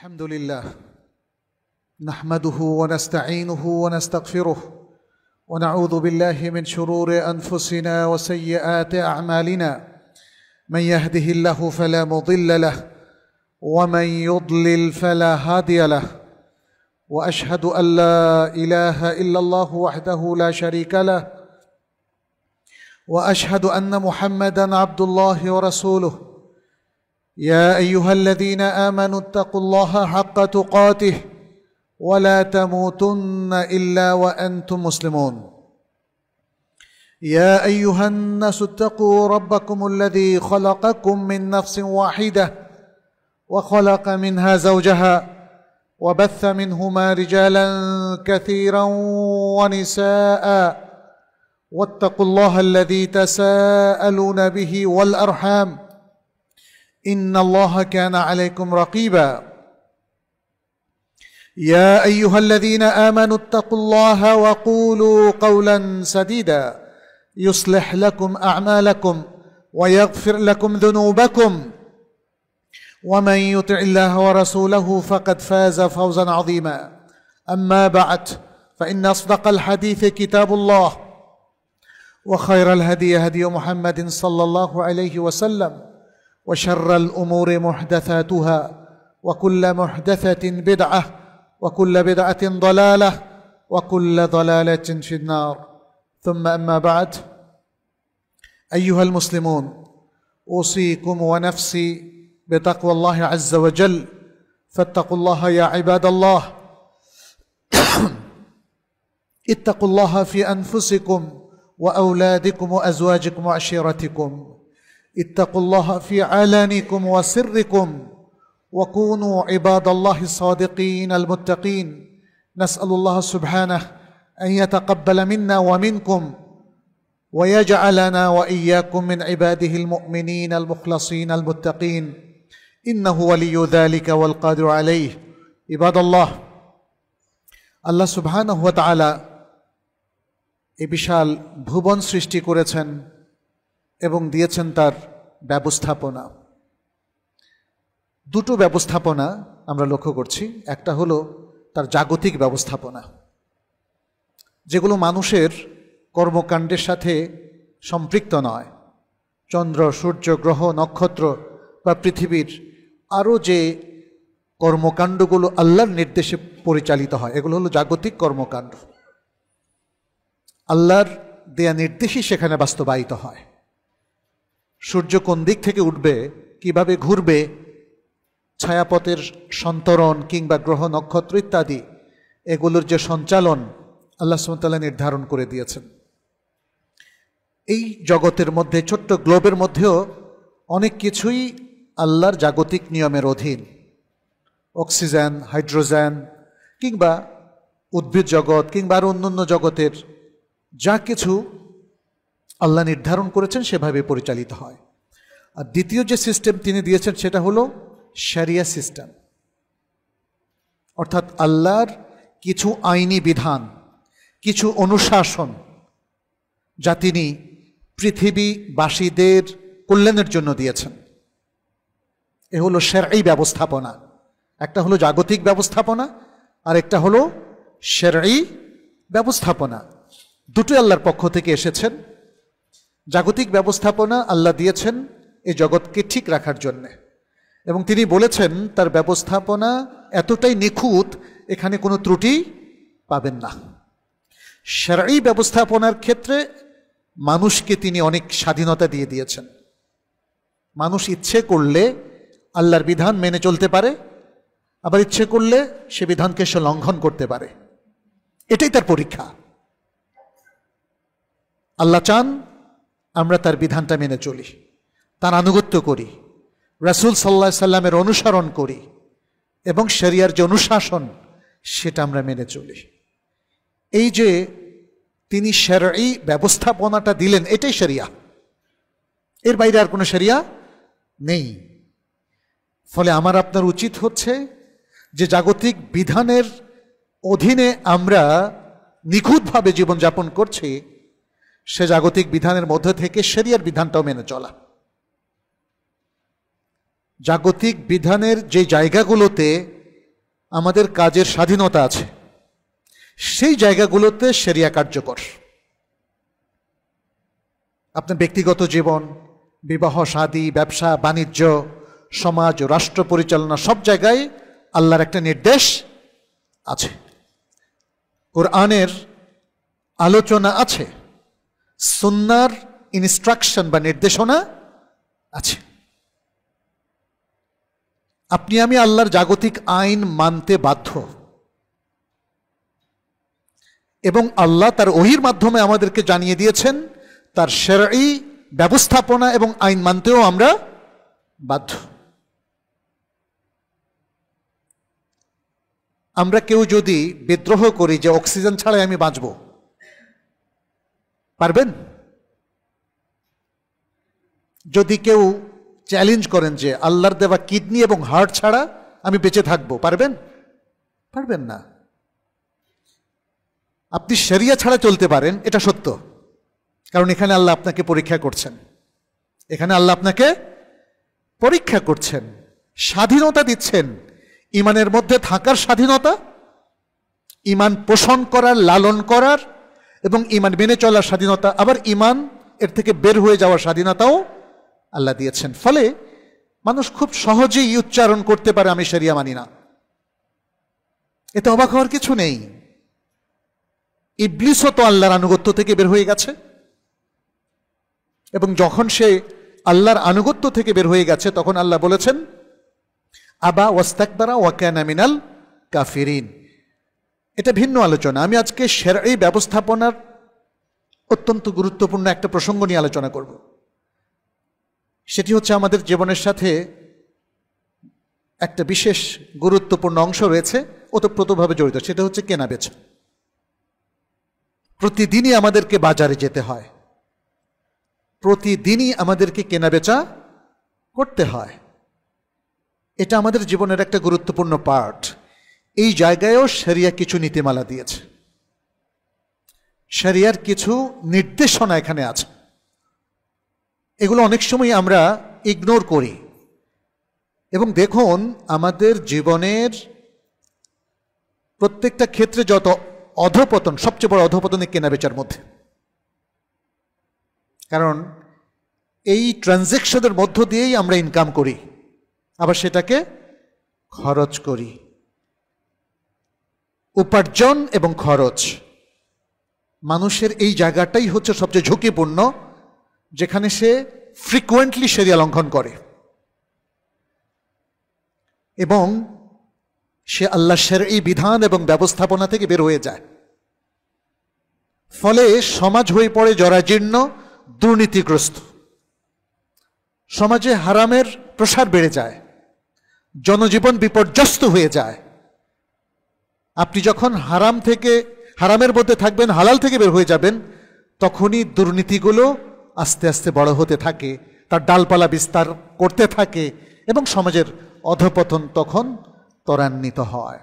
الحمد لله نحمده ونستعينه ونستغفره ونعوذ بالله من شرور أنفسنا وسيئات أعمالنا من يهده الله فلا مضل له ومن يضلل فلا هادي له وأشهد أن لا إله إلا الله وحده لا شريك له وأشهد أن محمدًا عبد الله ورسوله يا أيها الذين آمنوا اتقوا الله حق تقاته ولا تموتن إلا وأنتم مسلمون يا أيها الناس اتقوا ربكم الذي خلقكم من نفس واحدة وخلق منها زوجها وبث منهما رجالا كثيرا ونساء واتقوا الله الذي تساءلون به والأرحام إن الله كان عليكم رقيبا يا أيها الذين آمنوا اتقوا الله وقولوا قولا سديدا يصلح لكم أعمالكم ويغفر لكم ذنوبكم ومن يطع الله ورسوله فقد فاز فوزا عظيما أما بعد فإن أصدق الحديث كتاب الله وخير الهدي هدي محمد صلى الله عليه وسلم وشر الأمور محدثاتها وكل محدثة بدعة وكل بدعة ضلالة وكل ضلالة في النار ثم أما بعد أيها المسلمون أوصيكم ونفسي بتقوى الله عز وجل فاتقوا الله يا عباد الله اتقوا الله في أنفسكم وأولادكم وأزواجكم وعشيرتكم اتقوا الله في علانكم وسركم وكونوا عباد الله الصادقين المتقين نسأل الله سبحانه أن يتقبل منا ومنكم ويجعلنا وإياكم من عباده المؤمنين المخلصين المتقين إنه ولي ذلك والقادر عليه عباد الله আল্লাহ সুবহানাহু ওয়া তাআলা এই বিশাল ভুবন সৃষ্টি করেছেন এবং দিয়েছেন তার ব্যবস্থাপনা। দুটো ব্যবস্থাপনা আমরা লক্ষ্য করছি। একটা হলো তার জাগতিক ব্যবস্থাপনা, যেগুলো মানুষের কর্মকাণ্ডের সাথে সম্পৃক্ত নয়। চন্দ্র, সূর্য, গ্রহ, নক্ষত্র বা পৃথিবীর আরও যে কর্মকাণ্ডগুলো আল্লাহর নির্দেশে পরিচালিত হয়, এগুলো হলো জাগতিক কর্মকাণ্ড। আল্লাহর দেয়া নির্দেশই সেখানে বাস্তবায়িত হয়। সূর্য কোন দিক থেকে উঠবে, কিভাবে ঘুরবে, ছায়াপথের সন্তরণ কিংবা গ্রহ নক্ষত্র ইত্যাদি, এগুলোর যে সঞ্চালন আল্লাহ সুবহানাহু ওয়া তাআলা নির্ধারণ করে দিয়েছেন। এই জগতের মধ্যে, ছোট্ট গ্লোবের মধ্যেও অনেক কিছুই আল্লাহর জাগতিক নিয়মের অধীন। অক্সিজেন, হাইড্রোজেন কিংবা উদ্ভিদ জগৎ কিংবা আরও অন্যান্য জগতের যা কিছু আল্লাহ নির্ধারণ করেছেন সেভাবে পরিচালিত হয়। আর দ্বিতীয় যে সিস্টেম তিনি দিয়েছেন সেটা হলো শরিয়া সিস্টেম, অর্থাৎ আল্লাহর কিছু আইনি বিধান, কিছু অনুশাসন যা তিনি পৃথিবীবাসীদের কল্যাণের জন্য দিয়েছেন। এ হলো শরঈ ব্যবস্থাপনা। একটা হলো জাগতিক ব্যবস্থাপনা আর একটা হলো শরঈ ব্যবস্থাপনা। দুটোই আল্লাহর পক্ষ থেকে এসেছেন। জাগতিক ব্যবস্থাপনা আল্লাহ দিয়েছেন এই জগৎকে ঠিক রাখার জন্যে, এবং তিনি বলেছেন তার ব্যবস্থাপনা এতটাই নিখুঁত, এখানে কোনো ত্রুটি পাবেন না। শরঈ ব্যবস্থাপনার ক্ষেত্রে মানুষকে তিনি অনেক স্বাধীনতা দিয়ে দিয়েছেন। মানুষ ইচ্ছে করলে আল্লাহর বিধান মেনে চলতে পারে, আবার ইচ্ছে করলে সে বিধানকে সে লঙ্ঘন করতে পারে। এটাই তার পরীক্ষা। আল্লাহ চান আমরা তার বিধানটা মেনে চলি, তার আনুগত্য করি, রাসূল সাল্লাল্লাহু আলাইহি সাল্লামের অনুসরণ করি এবং শরিয়ার যে অনুশাসন সেটা আমরা মেনে চলি। এই যে তিনি শরঈ ব্যবস্থাপনাটা দিলেন, এটাই শরিয়া। এর বাইরে আর কোনো শরিয়া নেই। ফলে আমার আপনার উচিত হচ্ছে যে জাগতিক বিধানের অধীনে আমরা নিখুঁতভাবে জীবনযাপন করছি, সে জাগতিক বিধানের মধ্যে থেকে শরিয়ার বিধানটাও মেনে চলা। জাগতিক বিধানের যে জায়গাগুলোতে আমাদের কাজের স্বাধীনতা আছে, সেই জায়গাগুলোতে শরিয়া কার্যকর। আপনার ব্যক্তিগত জীবন, বিবাহ শাদী, ব্যবসা বাণিজ্য, সমাজ, রাষ্ট্র পরিচালনা, সব জায়গায় আল্লাহর একটা নির্দেশ আছে, কোরআনের আলোচনা আছে, সুন্নাহর ইনস্ট্রাকশন বা নির্দেশনা আছে। আপনি আমি আল্লাহর জাগতিক আইন মানতে বাধ্য, এবং আল্লাহ তার ওহীর মাধ্যমে আমাদেরকে জানিয়ে দিয়েছেন তার শরঈ ব্যবস্থাপনা এবং আইন মানতেও আমরা বাধ্য। আমরা কেউ যদি বিদ্রোহ করি যে অক্সিজেন ছাড়াই আমি বাঁচব, পারবেন? যদি কেউ চ্যালেঞ্জ করেন যে আল্লাহর দেওয়া কিডনি এবং হার্ট ছাড়া আমি বেঁচে থাকবো, পারবেন? পারবেন না। আপনি শরিয়া ছাড়া চলতে পারেন, এটা সত্য, কারণ এখানে আল্লাহ আপনাকে পরীক্ষা করছেন, এখানে আল্লাহ আপনাকে পরীক্ষা করছেন, স্বাধীনতা দিচ্ছেন, ইমানের মধ্যে থাকার স্বাধীনতা, ইমান পোষণ করার, লালন করার এবং ইমান মেনে চলার স্বাধীনতা, আবার ইমান এর থেকে বের হয়ে যাওয়ার স্বাধীনতাও আল্লাহ দিয়েছেন। ফলে মানুষ খুব সহজেই উচ্চারণ করতে পারে আমি শরিয়া মানি না, এতে অবাক হওয়ার কিছু নেই। ইবলিসও তো আল্লাহর আনুগত্য থেকে বের হয়ে গেছে, এবং যখন সে আল্লাহর আনুগত্য থেকে বের হয়ে গেছে তখন আল্লাহ বলেছেন আবা ওয়াস্তাকবারা ওয়া কানা মিনাল কাফিরিন। এটা ভিন্ন আলোচনা। আমি আজকে শরঈ ব্যবস্থাপনার অত্যন্ত গুরুত্বপূর্ণ একটা প্রসঙ্গ নিয়ে আলোচনা করব। সেটি হচ্ছে আমাদের জীবনের সাথে একটা বিশেষ গুরুত্বপূর্ণ অংশ রয়েছে, ওতপ্রোতভাবে জড়িত, সেটা হচ্ছে কেনা বেচা। প্রতিদিনই আমাদেরকে বাজারে যেতে হয়, প্রতিদিনই আমাদেরকে কেনা বেচা করতে হয়, এটা আমাদের জীবনের একটা গুরুত্বপূর্ণ পার্ট। এই জায়গায়ও শরিয়া কিছু নীতিমালা দিয়েছে, শরিয়ার কিছু নির্দেশনা এখানে আছে। এগুলো অনেক সময় আমরা ইগনোর করি, এবং দেখুন আমাদের জীবনের প্রত্যেকটা ক্ষেত্রে যত অধঃপতন, সবচেয়ে বড় অধঃপতন কেনাবেচার মধ্যে, কারণ এই ট্রানজ্যাকশনের মধ্য দিয়েই আমরা ইনকাম করি, আবার সেটাকে খরচ করি। উপার্জন এবং খরচ, মানুষের এই জায়গাটাই হচ্ছে সবচেয়ে ঝুঁকিপূর্ণ, যেখানে সে ফ্রিকুয়েন্টলি শরিয়া লঙ্ঘন করে এবং সে আল্লাহ শরঈ বিধান এবং ব্যবস্থাপনা থেকে বের হয়ে যায়। ফলে সমাজ হয়ে পড়ে জরাজীর্ণ, দুর্নীতিগ্রস্ত, সমাজে হারামের প্রসার বেড়ে যায়, জনজীবন বিপর্যস্ত হয়ে যায়। আপনি যখন হারামের মধ্যে থাকবেন, হালাল থেকে বের হয়ে যাবেন, তখনই দুর্নীতিগুলো আস্তে আস্তে বড় হতে থাকে, তার ডালপালা বিস্তার করতে থাকে এবং সমাজের অধঃপতন তখন ত্বরান্বিত হয়।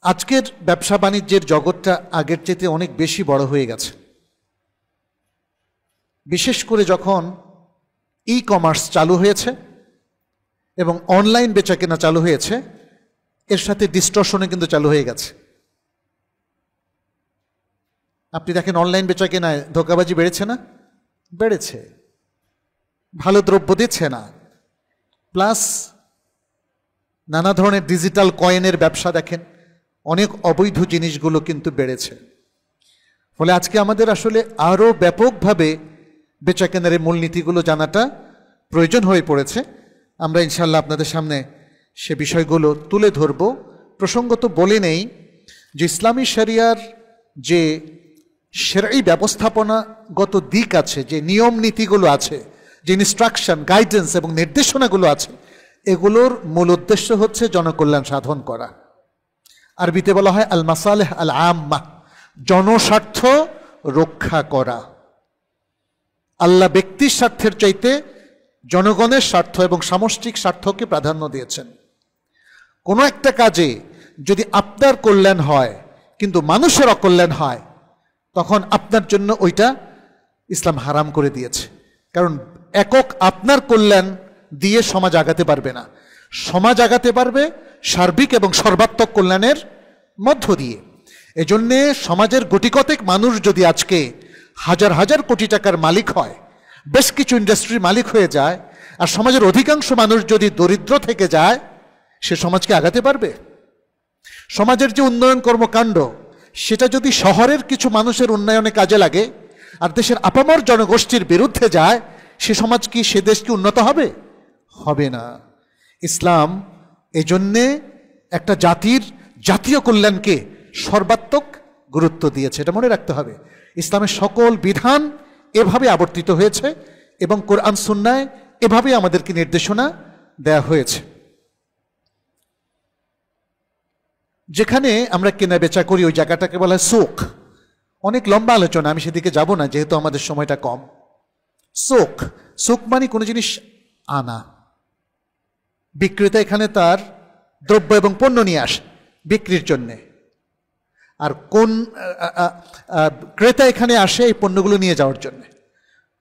আজকের ব্যবসা বাণিজ্যের জগৎটা আগের চেয়ে অনেক বেশি বড় হয়ে গেছে, বিশেষ করে যখন ই কমার্স চালু হয়েছে এবং অনলাইন বেচাকেনা চালু হয়েছে, এর সাথে ডিস্টর্শনে কিন্তু চালু হয়ে গেছে। আপনি দেখেন অনলাইন বেচাকেনায় ধোঁকাবাজি বেড়েছে না? বেড়েছে। ভালো দ্রব্য দিচ্ছে না, প্লাস নানা ধরনের ডিজিটাল কয়েনের ব্যবসা দেখেন, অনেক অবৈধ জিনিসগুলো কিন্তু বেড়েছে। ফলে আজকে আমাদের আসলে আরও ব্যাপকভাবে বেচাকেনার মূলনীতিগুলো জানাটা প্রয়োজন হয়ে পড়েছে। আমরা ইনশাল্লাহ আপনাদের সামনে সে বিষয়গুলো তুলে ধরব। প্রসঙ্গত বলে নেই যে ইসলামী শরিয়ার যে শরঈ ব্যবস্থাপনাগত দিক আছে, যে নিয়ম নীতিগুলো আছে, যে ইনস্ট্রাকশন, গাইডেন্স এবং নির্দেশনাগুলো আছে, এগুলোর মূল উদ্দেশ্য হচ্ছে জনকল্যাণ সাধন করা। আরবিতে বলা হয় আল মাসালেহ আল আম্মা, জনস্বার্থ রক্ষা করা। আল্লাহ ব্যক্তির স্বার্থের চাইতে জনগণের স্বার্থ এবং সামষ্টিক স্বার্থকে প্রাধান্য দিয়েছেন। কোনো একটা কাজে যদি আপনার কল্যাণ হয় কিন্তু মানুষের অকল্যাণ হয়, তখন আপনার জন্য ওইটা ইসলাম হারাম করে দিয়েছে। কারণ একক আপনার কল্যাণ দিয়ে সমাজ আগাতে পারবে না। সমাজ আগাতে পারবে সার্বিক এবং সর্বাত্মক কল্যাণের মধ্য দিয়ে। এজন্যে সমাজের কোটিকতেক মানুষ যদি আজকে হাজার হাজার কোটি টাকার মালিক হয়, বেশ কিছু ইন্ডাস্ট্রির মালিক হয়ে যায়, আর সমাজের অধিকাংশ মানুষ যদি দরিদ্র থেকে যায়, সে সমাজকে আগাতে পারবে? সমাজের যে উন্নয়ন কর্মকাণ্ড, সেটা যদি শহরের কিছু মানুষের উন্নয়নে কাজে লাগে আর দেশের আপামর জনগোষ্ঠীর বিরুদ্ধে যায়, সে সমাজ কি, সে দেশ কি উন্নত হবে? হবে না। ইসলাম এজন্যে একটা জাতির জাতীয় কল্যাণকে সর্বাত্মক গুরুত্ব দিয়েছে, এটা মনে রাখতে হবে। ইসলামের সকল বিধান এভাবে আবর্তিত হয়েছে এবং কোরআন সুন্নায় এভাবে আমাদেরকে নির্দেশনা দেয়া হয়েছে। যেখানে আমরা কেনা বেচা করি ওই জায়গাটাকে বলা হয় সুক। অনেক লম্বা আলোচনা, আমি সেদিকে যাব না যেহেতু আমাদের সময়টা কম। সুক, সুক মানে কোনো জিনিস আনা। বিক্রেতা এখানে তার দ্রব্য এবং পণ্য নিয়ে আসে বিক্রির জন্যে, আর কোন ক্রেতা এখানে আসে এই পণ্যগুলো নিয়ে যাওয়ার জন্যে।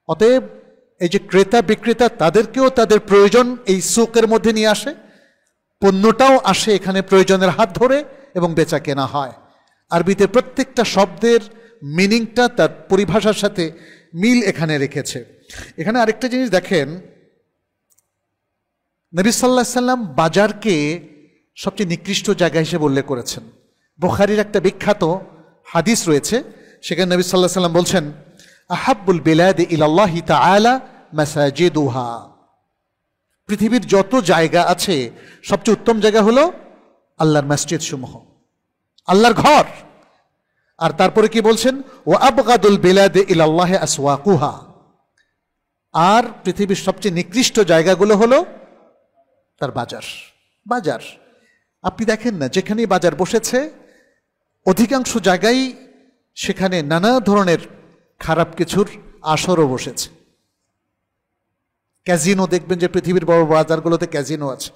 অতএব এই যে ক্রেতা বিক্রেতা, তাদেরকেও তাদের প্রয়োজন এই সুকের মধ্যে নিয়ে আসে, পণ্যটাও আসে এখানে প্রয়োজনের হাত ধরে এবং বেচা কেনা হয়। আরবিতে প্রত্যেকটা শব্দের মিনিংটা তার পরিভাষার সাথে মিল এখানে রেখেছে। এখানে আরেকটা জিনিস দেখেন, নবী সাল্লাল্লাহু আলাইহি সাল্লাম বাজারকে সবচেয়ে নিকৃষ্ট জায়গা হিসেবে উল্লেখ করেছেন। বুখারীর একটা বিখ্যাত হাদিস রয়েছে, সেখানে নবী সাল্লাল্লাহু আলাইহি সাল্লাম বলছেন, আহাব্বুল বিলাদি ইলাল্লাহি তাআলা মাসাজিদুহা। পৃথিবীর যত জায়গা আছে সবচেয়ে উত্তম জায়গা হলো আল্লাহর মসজিদ সমূহ, আল্লাহর ঘর। আর তারপরে কি বলছেন, ওয়া আবগাদুল বিলাদি ইলাল্লাহি আসওয়াকুহা। আর পৃথিবীর সবচেয়ে নিকৃষ্ট জায়গাগুলো হলো তার বাজার। বাজার আপনি দেখেন না, যেখানেই বাজার বসেছে অধিকাংশ জায়গায় সেখানে নানা ধরনের খারাপ কিছুর আসরও বসেছে। ক্যাজিনো দেখবেন যে পৃথিবীর বড় বাজারগুলোতে ক্যাজিনো আছে,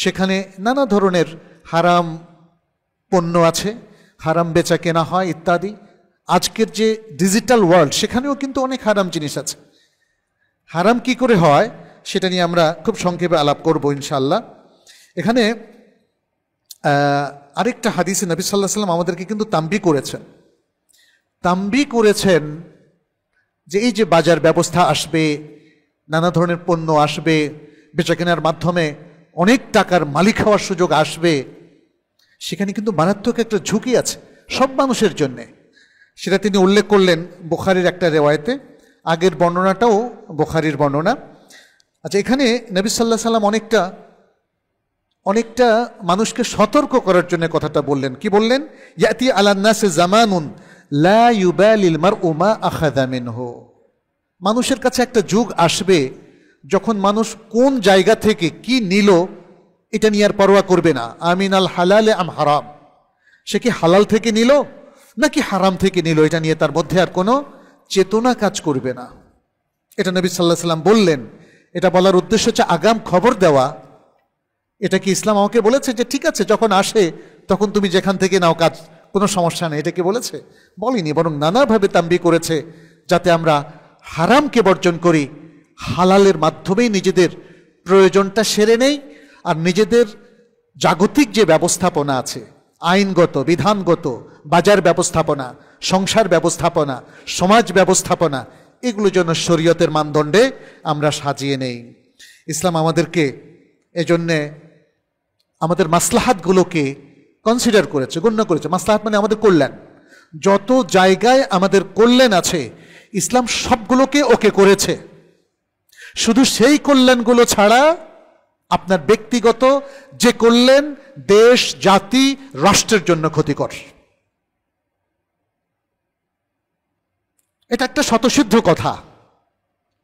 সেখানে নানা ধরনের হারাম পণ্য আছে, হারাম বেচা কেনা হয় ইত্যাদি। আজকের যে ডিজিটাল ওয়ার্ল্ড, সেখানেও কিন্তু অনেক হারাম জিনিস আছে। হারাম কি করে হয় সেটা নিয়ে আমরা খুব সংক্ষেপে আলাপ করব ইনশাআল্লাহ। এখানে আরেকটা হাদিসে নবী সাল্লাল্লাহু আলাইহি সাল্লাম আমাদেরকে কিন্তু তাম্বি করেছেন যে এই যে বাজার ব্যবস্থা আসবে, নানা ধরনের পণ্য আসবে, বেচা কেনার মাধ্যমে অনেক টাকার মালিক হওয়ার সুযোগ আসবে, সেখানে কিন্তু মারাত্মক একটা ঝুঁকি আছে সব মানুষের জন্যে। সেটা তিনি উল্লেখ করলেন বুখারীর একটা রেওয়ায়েতে। আগের বর্ণনাটাও বুখারীর বর্ণনা। আচ্ছা, এখানে নবী সাল্লাল্লাহু আলাইহি সাল্লাম অনেকটা মানুষকে সতর্ক করার জন্য কথাটা বললেন। কি বললেন? ইয়াতি আলান নাসি জামানুন লা ইউবালিল মারউ মা আখাযা মিনহু। মানুষের কাছে একটা যুগ আসবে যখন মানুষ কোন জায়গা থেকে কি নিল এটা নিয়ে আর পরোয়া করবে না। আমিনাল হালালে আম হারাম, সে কি হালাল থেকে নিল নাকি হারাম থেকে নিল, এটা নিয়ে তার মধ্যে আর কোনো চেতনা কাজ করবে না। এটা নবী সাল্লাল্লাহু আলাইহি সাল্লাম বললেন। এটা বলার উদ্দেশ্য হচ্ছে আগাম খবর দেওয়া। এটা কি ইসলাম আমাকে বলেছে যে ঠিক আছে যখন আসে তখন তুমি যেখান থেকে নাও, কাজ কোনো সমস্যা নেই, এটা কি বলেছে? বলেনি, বরং নানাভাবে তাম্বি করেছে যাতে আমরা হারামকে বর্জন করি, হালালের মাধ্যমেই নিজেদের প্রয়োজনটা সেরে নেই। আর নিজেদের জাগতিক যে ব্যবস্থাপনা আছে, আইনগত, বিধানগত, বাজার ব্যবস্থাপনা, সংসার ব্যবস্থাপনা, সমাজ ব্যবস্থাপনা, এগুলো যেন শরীয়তের মানদণ্ডে আমরা সাজিয়ে নেই। ইসলাম আমাদেরকে এজন্যে আমাদের মাসলাহাতগুলোকে কনসিডার করেছে, গণ্য করেছে। মাসলাহাত মানে আমাদের কল্যাণ। যত জায়গায় আমাদের কল্যাণ আছে ইসলাম সবগুলোকে ওকে করেছে। শুধু সেই কল্যাণগুলো ছাড়া আপনার ব্যক্তিগত যে কল্যাণ দেশ, জাতি, রাষ্ট্রের জন্য ক্ষতিকর, এটা একটা স্বতঃসিদ্ধ কথা।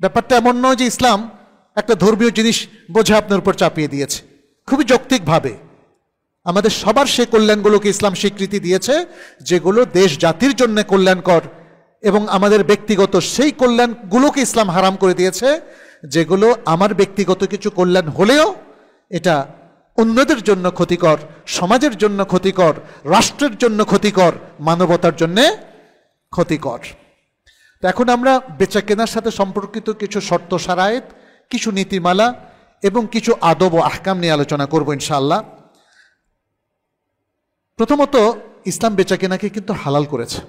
ব্যাপারটা এমন নয় যে ইসলাম একটা ধর্মীয় জিনিস বোঝা আপনার উপর চাপিয়ে দিয়েছে। খুবই যৌক্তিকভাবে আমাদের সবার সেই কল্যাণগুলোকে ইসলাম স্বীকৃতি দিয়েছে যেগুলো দেশ জাতির জন্য কল্যাণকর, এবং আমাদের ব্যক্তিগত সেই কল্যাণগুলোকে ইসলাম হারাম করে দিয়েছে যেগুলো আমার ব্যক্তিগত কিছু কল্যাণ হলেও এটা অন্যদের জন্য ক্ষতিকর, সমাজের জন্য ক্ষতিকর, রাষ্ট্রের জন্য ক্ষতিকর, মানবতার জন্য ক্ষতিকর। তো এখন আমরা বেচা কেনার সাথে সম্পর্কিত কিছু শর্ত সারায়েত, কিছু নীতিমালা, এবং কিছু আদব ও আহকাম নিয়ে আলোচনা করব ইনশাআল্লাহ। প্রথমত, ইসলাম বেচাকেনাকে কিন্তু হালাল করেছে,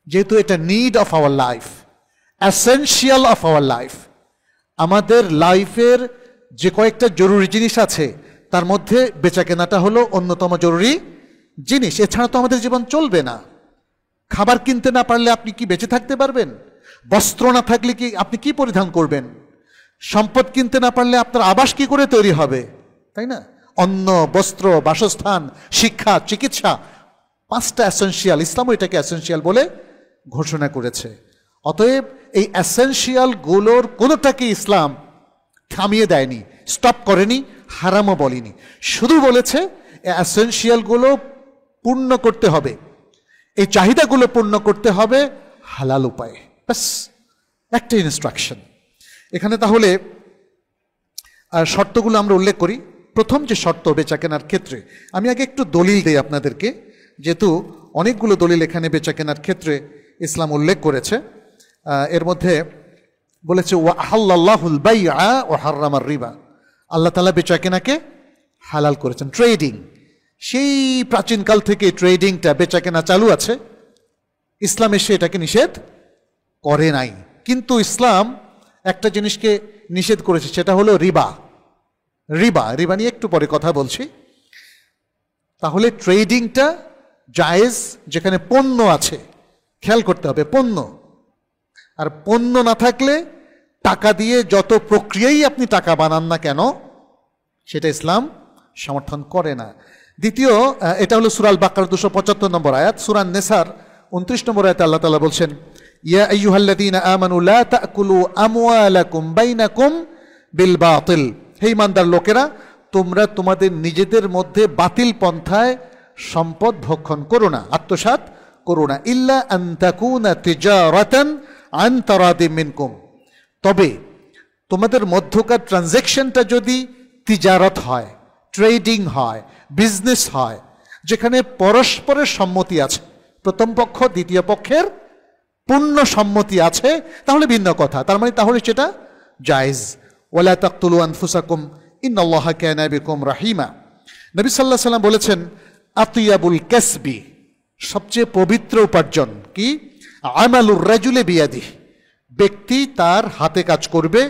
যেহেতু এটা need of our life, essential of our life. আমাদের লাইফের যে কয়েকটা জরুরি জিনিস আছে তার মধ্যে বেচাকেনাটা হলো অন্যতম জরুরি জিনিস। এছাড়া তো আমাদের জীবন চলবে না। খাবার কিনতে না পারলে আপনি কি বেঁচে থাকতে পারবেন? বস্ত্র না থাকলে কি আপনি কি পরিধান করবেন? সম্পদ কিনতে না পারলে আপনার আবাস কি করে তৈরি হবে, তাই না? অন্ন, বস্ত্র, বাসস্থান, শিক্ষা, চিকিৎসা, পাঁচটা এসেনশিয়াল। ইসলামও এটাকে এসেনশিয়াল বলে ঘোষণা করেছে। অতএব এই এসেনশিয়ালগুলোর কোনোটাকে ইসলাম থামিয়ে দেয়নি, স্টপ করেনি, হারামও বলেনি। শুধু বলেছে এই এসেনশিয়ালগুলো পূর্ণ করতে হবে, এই চাহিদাগুলো পূর্ণ করতে হবে হালাল উপায়ে। ব্যাস একটা ইনস্ট্রাকশন এখানে। তাহলে শর্তগুলো আমরা উল্লেখ করি। প্রথম যে শর্ত বেচা কেনার ক্ষেত্রে, আমি আগে একটু দলিল দিই আপনাদেরকে, যেহেতু অনেকগুলো দলিল এখানে বেচা কেনার ক্ষেত্রে ইসলাম উল্লেখ করেছে। এর মধ্যে বলেছে ওয়া আহাল্লাল্লাহুল বাইআ ওয়া হাররামার রিবা, আল্লাহ তাআলা বেচা কেনাকে হালাল করেছেন। ট্রেডিং, সেই প্রাচীনকাল থেকে ট্রেডিংটা, বেচা কেনা চালু আছে। ইসলাম এসে এটাকে নিষেধ করে নাই, কিন্তু ইসলাম একটা জিনিসকে নিষেধ করেছে, সেটা হলো রিবা। রিবা রিবা নিয়ে একটু পরে কথা বলছি। তাহলে ট্রেডিংটা জায়েজ যেখানে পণ্য আছে, খেয়াল করতে হবে পণ্য। আর পণ্য না থাকলে টাকা দিয়ে যত প্রক্রিয়াই আপনি টাকা বানান না কেন, সেটা ইসলাম সমর্থন করে না। দ্বিতীয়, এটা হলো সূরা আল বাকারা 275 নম্বর আয়াত। সূরা নেসার 29 নম্বর আয়াতে আল্লাহ তাআলা বলছেন, ইয়া আইয়ুহাল্লাযীনা আমানু লা তাকুলু আমওয়ালাকুম বাইনাকুম বিল বাতিল, হে ঈমানদার লোকেরা, তোমরা তোমাদের নিজেদের মধ্যে বাতিল পন্থায় সম্পদ ভক্ষণ করো না, আত্মসাৎ করো না। ইল্লা আন তাকুনা তিজারাতান আন তারাদিম মিনকুম, তবে তোমাদের মধ্যকার ট্রানজ্যাকশনটা যদি তিজারত হয়, ট্রেডিং হয়, বিজনেস হয়, যেখানে পরস্পরের সম্মতি আছে, প্রথম পক্ষ দ্বিতীয় পক্ষের পূর্ণ সম্মতি আছে, তাহলে ভিন্ন কথা। তার মানে তাহলে সেটা জায়েজ। ওয়ালা তাকতুলু আনফুসাকুম ইন্নাল্লাহা কানা বিকুম রাহিমা। নবী সাল্লাল্লাহু আলাইহি ওয়াসাল্লাম বলেছেন, আতিয়াবুল কাসবি, সবচেয়ে পবিত্র উপার্জন কি? আমালুর রাজুলি বিয়াদিহি, ব্যক্তি তার হাতে কাজ করবে।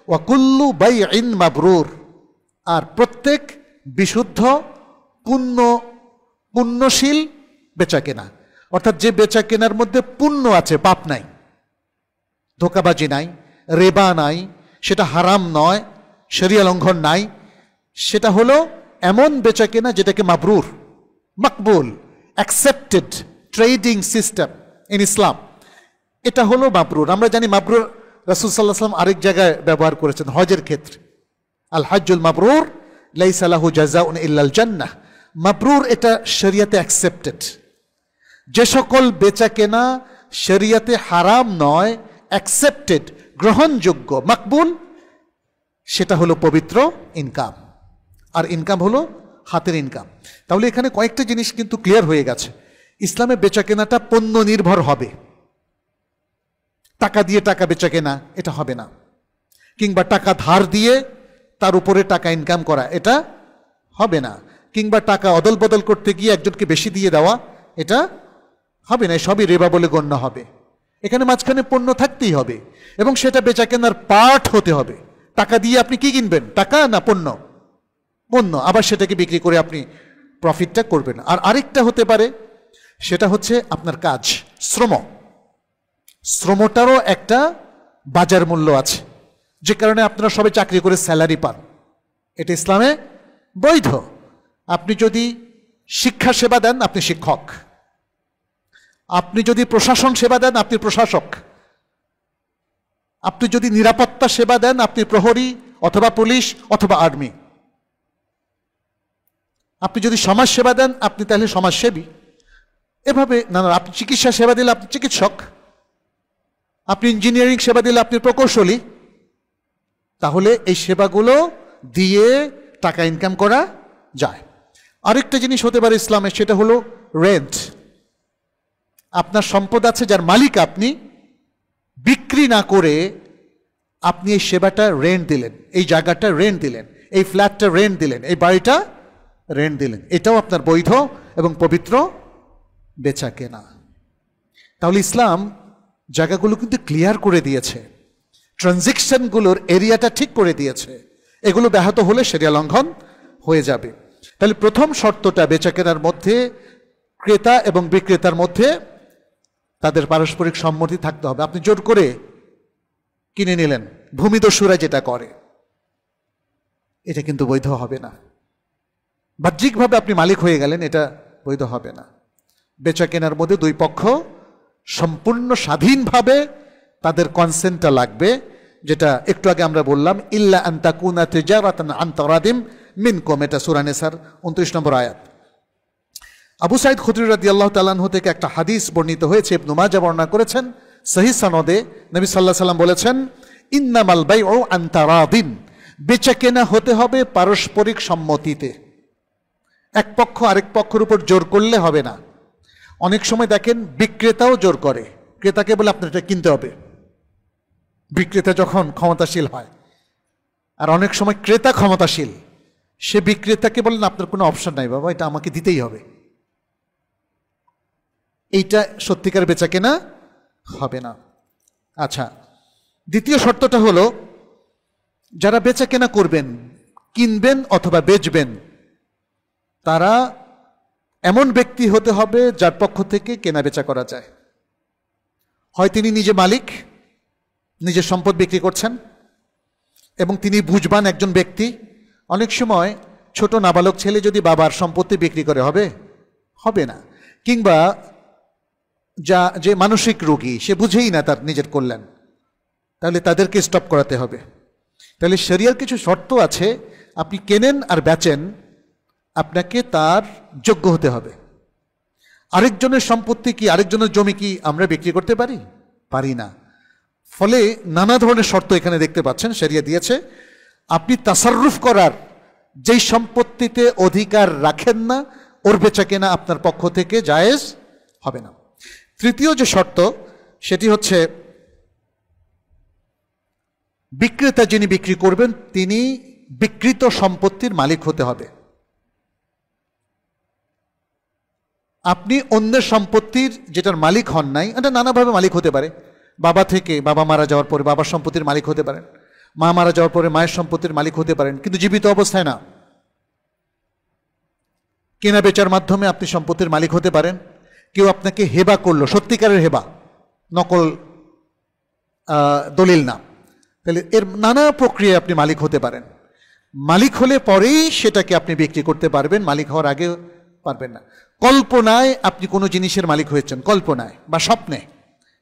ওয়া কুল্লু বাইইন মাবরুর, আর প্রত্যেক বিশুদ্ধ পুণ্যশীল বেচা কেনা, অর্থাৎ যে বেচা কেনার মধ্যে পুণ্য আছে, পাপ নাই, ধোঁকাবাজি নাই, রেবা নাই, সেটা হারাম নয়, শরিয়া লঙ্ঘন নাই, সেটা হলো এমন বেচা কেনা যেটাকে মাবরুর, মকবুল, accepted trading system in Islam. এটা হলো মাবরুর। আমরা জানি মাবরুর রাসূল সাল্লাল্লাহু আলাইহি ওয়াসাল্লাম আরেক জায়গায় ব্যবহার করেছেন, হজের ক্ষেত্রে, আল হজ্জুল মাবরুর লাইসা লাহু জাযাউন ইল্লাল জান্নাহ। মাবরুর এটা শরিয়াতে অ্যাকসেপ্টেড। যে সকল বেচা কেনা শরিয়াতে হারাম নয়, অ্যাকসেপ্টেড, গ্রহণযোগ্য, মকবুল, সেটা হলো পবিত্র ইনকাম। আর ইনকাম হলো হাতের ইনকাম। তাহলে এখানে কয়েকটা জিনিস কিন্তু ক্লিয়ার হয়ে গেছে। ইসলামে বেচা কেনাটা পণ্য নির্ভর হবে, টাকা দিয়ে টাকা বেচা কেনা এটা হবে না, কিংবা টাকা ধার দিয়ে তার উপরে টাকা ইনকাম করা এটা হবে না, কিংবা টাকা অদল বদল করতে গিয়ে একজনকে বেশি দিয়ে দেওয়া এটা হবে না। সবই রিবা বলে গণ্য হবে। এখানে মাঝখানে পণ্য থাকতেই হবে এবং সেটা বেচা কেনার পার্ট হতে হবে। টাকা দিয়ে আপনি কি কিনবেন? টাকা না পণ্য? পণ্য। আবার সেটাকে বিক্রি করে আপনি প্রফিটটা করবেন। আর আরেকটা হতে পারে, সেটা হচ্ছে আপনার কাজ, শ্রম। শ্রমটারও একটা বাজার মূল্য আছে, যে কারণে আপনারা সবাই চাকরি করে স্যালারি পান, এটা ইসলামে বৈধ। আপনি যদি শিক্ষা সেবা দেন, আপনি শিক্ষক। আপনি যদি প্রশাসন সেবা দেন, আপনি প্রশাসক। আপনি যদি নিরাপত্তা সেবা দেন, আপনি প্রহরী অথবা পুলিশ অথবা আর্মি। আপনি যদি সমাজ সেবা দেন, আপনি তাহলে সমাজসেবী। এভাবে নানা, আপনি চিকিৎসা সেবা দিলে আপনি চিকিৎসক, আপনি ইঞ্জিনিয়ারিং সেবা দিলে আপনি প্রকৌশলী। তাহলে এই সেবাগুলো দিয়ে টাকা ইনকাম করা যায়। আরেকটা জিনিস হতে পারে ইসলামে, সেটা হলো রেন্ট। আপনার সম্পদ আছে, যার মালিক আপনি, বিক্রি না করে আপনি এই সেবাটা রেন্ট দিলেন, এই জায়গাটা রেন্ট দিলেন, এই ফ্ল্যাটটা রেন্ট দিলেন, এই বাড়িটা রেন্ট দিলেন, এটাও আপনার বৈধ এবং পবিত্র বেচা কেনা। তাহলে ইসলাম জায়গাগুলো কিন্তু ক্লিয়ার করে দিয়েছে, ট্রানজেকশনগুলোর এরিয়াটা ঠিক করে দিয়েছে। এগুলো ব্যাহত হলে শরিয়া লঙ্ঘন হয়ে যাবে। তাহলে প্রথম শর্তটা বেচা কেনার মধ্যে ক্রেতা এবং বিক্রেতার মধ্যে তাদের পারস্পরিক সম্মতি থাকতে হবে। আপনি জোর করে কিনে নিলেন, ভূমিদস্যুরা যেটা করে, এটা কিন্তু বৈধ হবে না। বাহ্যিকভাবে আপনি মালিক হয়ে গেলেন, এটা বৈধ হবে না। বেচা কেনার মধ্যে দুই পক্ষ সম্পূর্ণ স্বাধীনভাবে তাদের কনসেন্টটা লাগবে, যেটা একটু আগে আমরা বললাম, ইল্লা আন তাকুনা তিজারাতান আন তারাদিম মিনকুম, এটা সূরা নিসার 29 নম্বর আয়াত। আবু সাঈদ খুদরি রাদিয়াল্লাহু তাআলা আনহু থেকে একটা হাদিস বর্ণিত হয়েছে, ইবনে মাজাহ বর্ণনা করেছেন সহিহ সনদে। নবী সাল্লাল্লাহু আলাইহি ওয়াসাল্লাম বলেছেন, ইন্নামাল বাইউ আন তারাদিন, বেচা কেনা হতে হবে পারস্পরিক সম্মতিতে। এক পক্ষ আরেক পক্ষের উপর জোর করলে হবে না। অনেক সময় দেখেন বিক্রেতাও জোর করে, ক্রেতাকে বলে আপনার এটা কিনতে হবে, বিক্রেতা যখন ক্ষমতাশীল হয়। আর অনেক সময় ক্রেতা ক্ষমতাশীল, সে বিক্রেতাকে বলেন আপনার কোনো অপশন নাই বাবা, এটা আমাকে দিতেই হবে। এইটা সত্যিকার বেচা কেনা হবে না। আচ্ছা, দ্বিতীয় শর্তটা হলো, যারা বেচা কেনা করবেন, কিনবেন অথবা বেচবেন, তারা এমন ব্যক্তি হতে হবে যার পক্ষ থেকে কেনা বেচা করা যায়। হয় তিনি নিজে মালিক, নিজের সম্পদ বিক্রি করছেন এবং তিনি বুঝবান একজন ব্যক্তি। অনেক সময় ছোট নাবালক ছেলে যদি বাবার সম্পত্তি বিক্রি করে হবে না, কিংবা যে মানসিক রোগী, সে বুঝেই না তার নিজের কল্যাণ, তাহলে তাদেরকে স্টপ করাতে হবে। তাহলে শরিয়ার কিছু শর্ত আছে, আপনি কেনেন আর বেচেন, আপনাকে তার যোগ্য হতে হবে। আরেকজনের সম্পত্তি কি, আরেকজনের জমি কি আমরা বিক্রি করতে পারি না। ফলে নানা ধরনের শর্ত এখানে দেখতে পাচ্ছেন শরিয়া দিয়েছে। আপনি তাসাররুফ করার যেই সম্পত্তিতে অধিকার রাখেন না, ওর বেচা কেনা আপনার পক্ষ থেকে জায়েজ হবে না। তৃতীয় যে শর্ত, সেটি হচ্ছে বিক্রেতা যিনি বিক্রি করবেন, তিনি বিক্রিত সম্পত্তির মালিক হতে হবে। আপনি অন্যের সম্পত্তির যেটার মালিক হন নাই, এটা নানাভাবে মালিক হতে পারে। বাবা থেকে, বাবা মারা যাওয়ার পরে বাবার সম্পত্তির মালিক হতে পারেন, মা মারা যাওয়ার পরে মায়ের সম্পত্তির মালিক হতে পারেন, কিন্তু জীবিত অবস্থায় না। কেনা বেচার মাধ্যমে আপনি সম্পত্তির মালিক হতে পারেন। কেউ আপনাকে হেবা করলো, সত্যিকারের হেবা, নকল দলিল না, তাহলে এর নানা প্রক্রিয়ায় আপনি মালিক হতে পারেন। মালিক হলে পরেই সেটাকে আপনি বিক্রি করতে পারবেন, মালিক হওয়ার আগে পারবেন না। কল্পনায় আপনি কোনো জিনিসের মালিক হয়েছেন, কল্পনায় বা স্বপ্নে,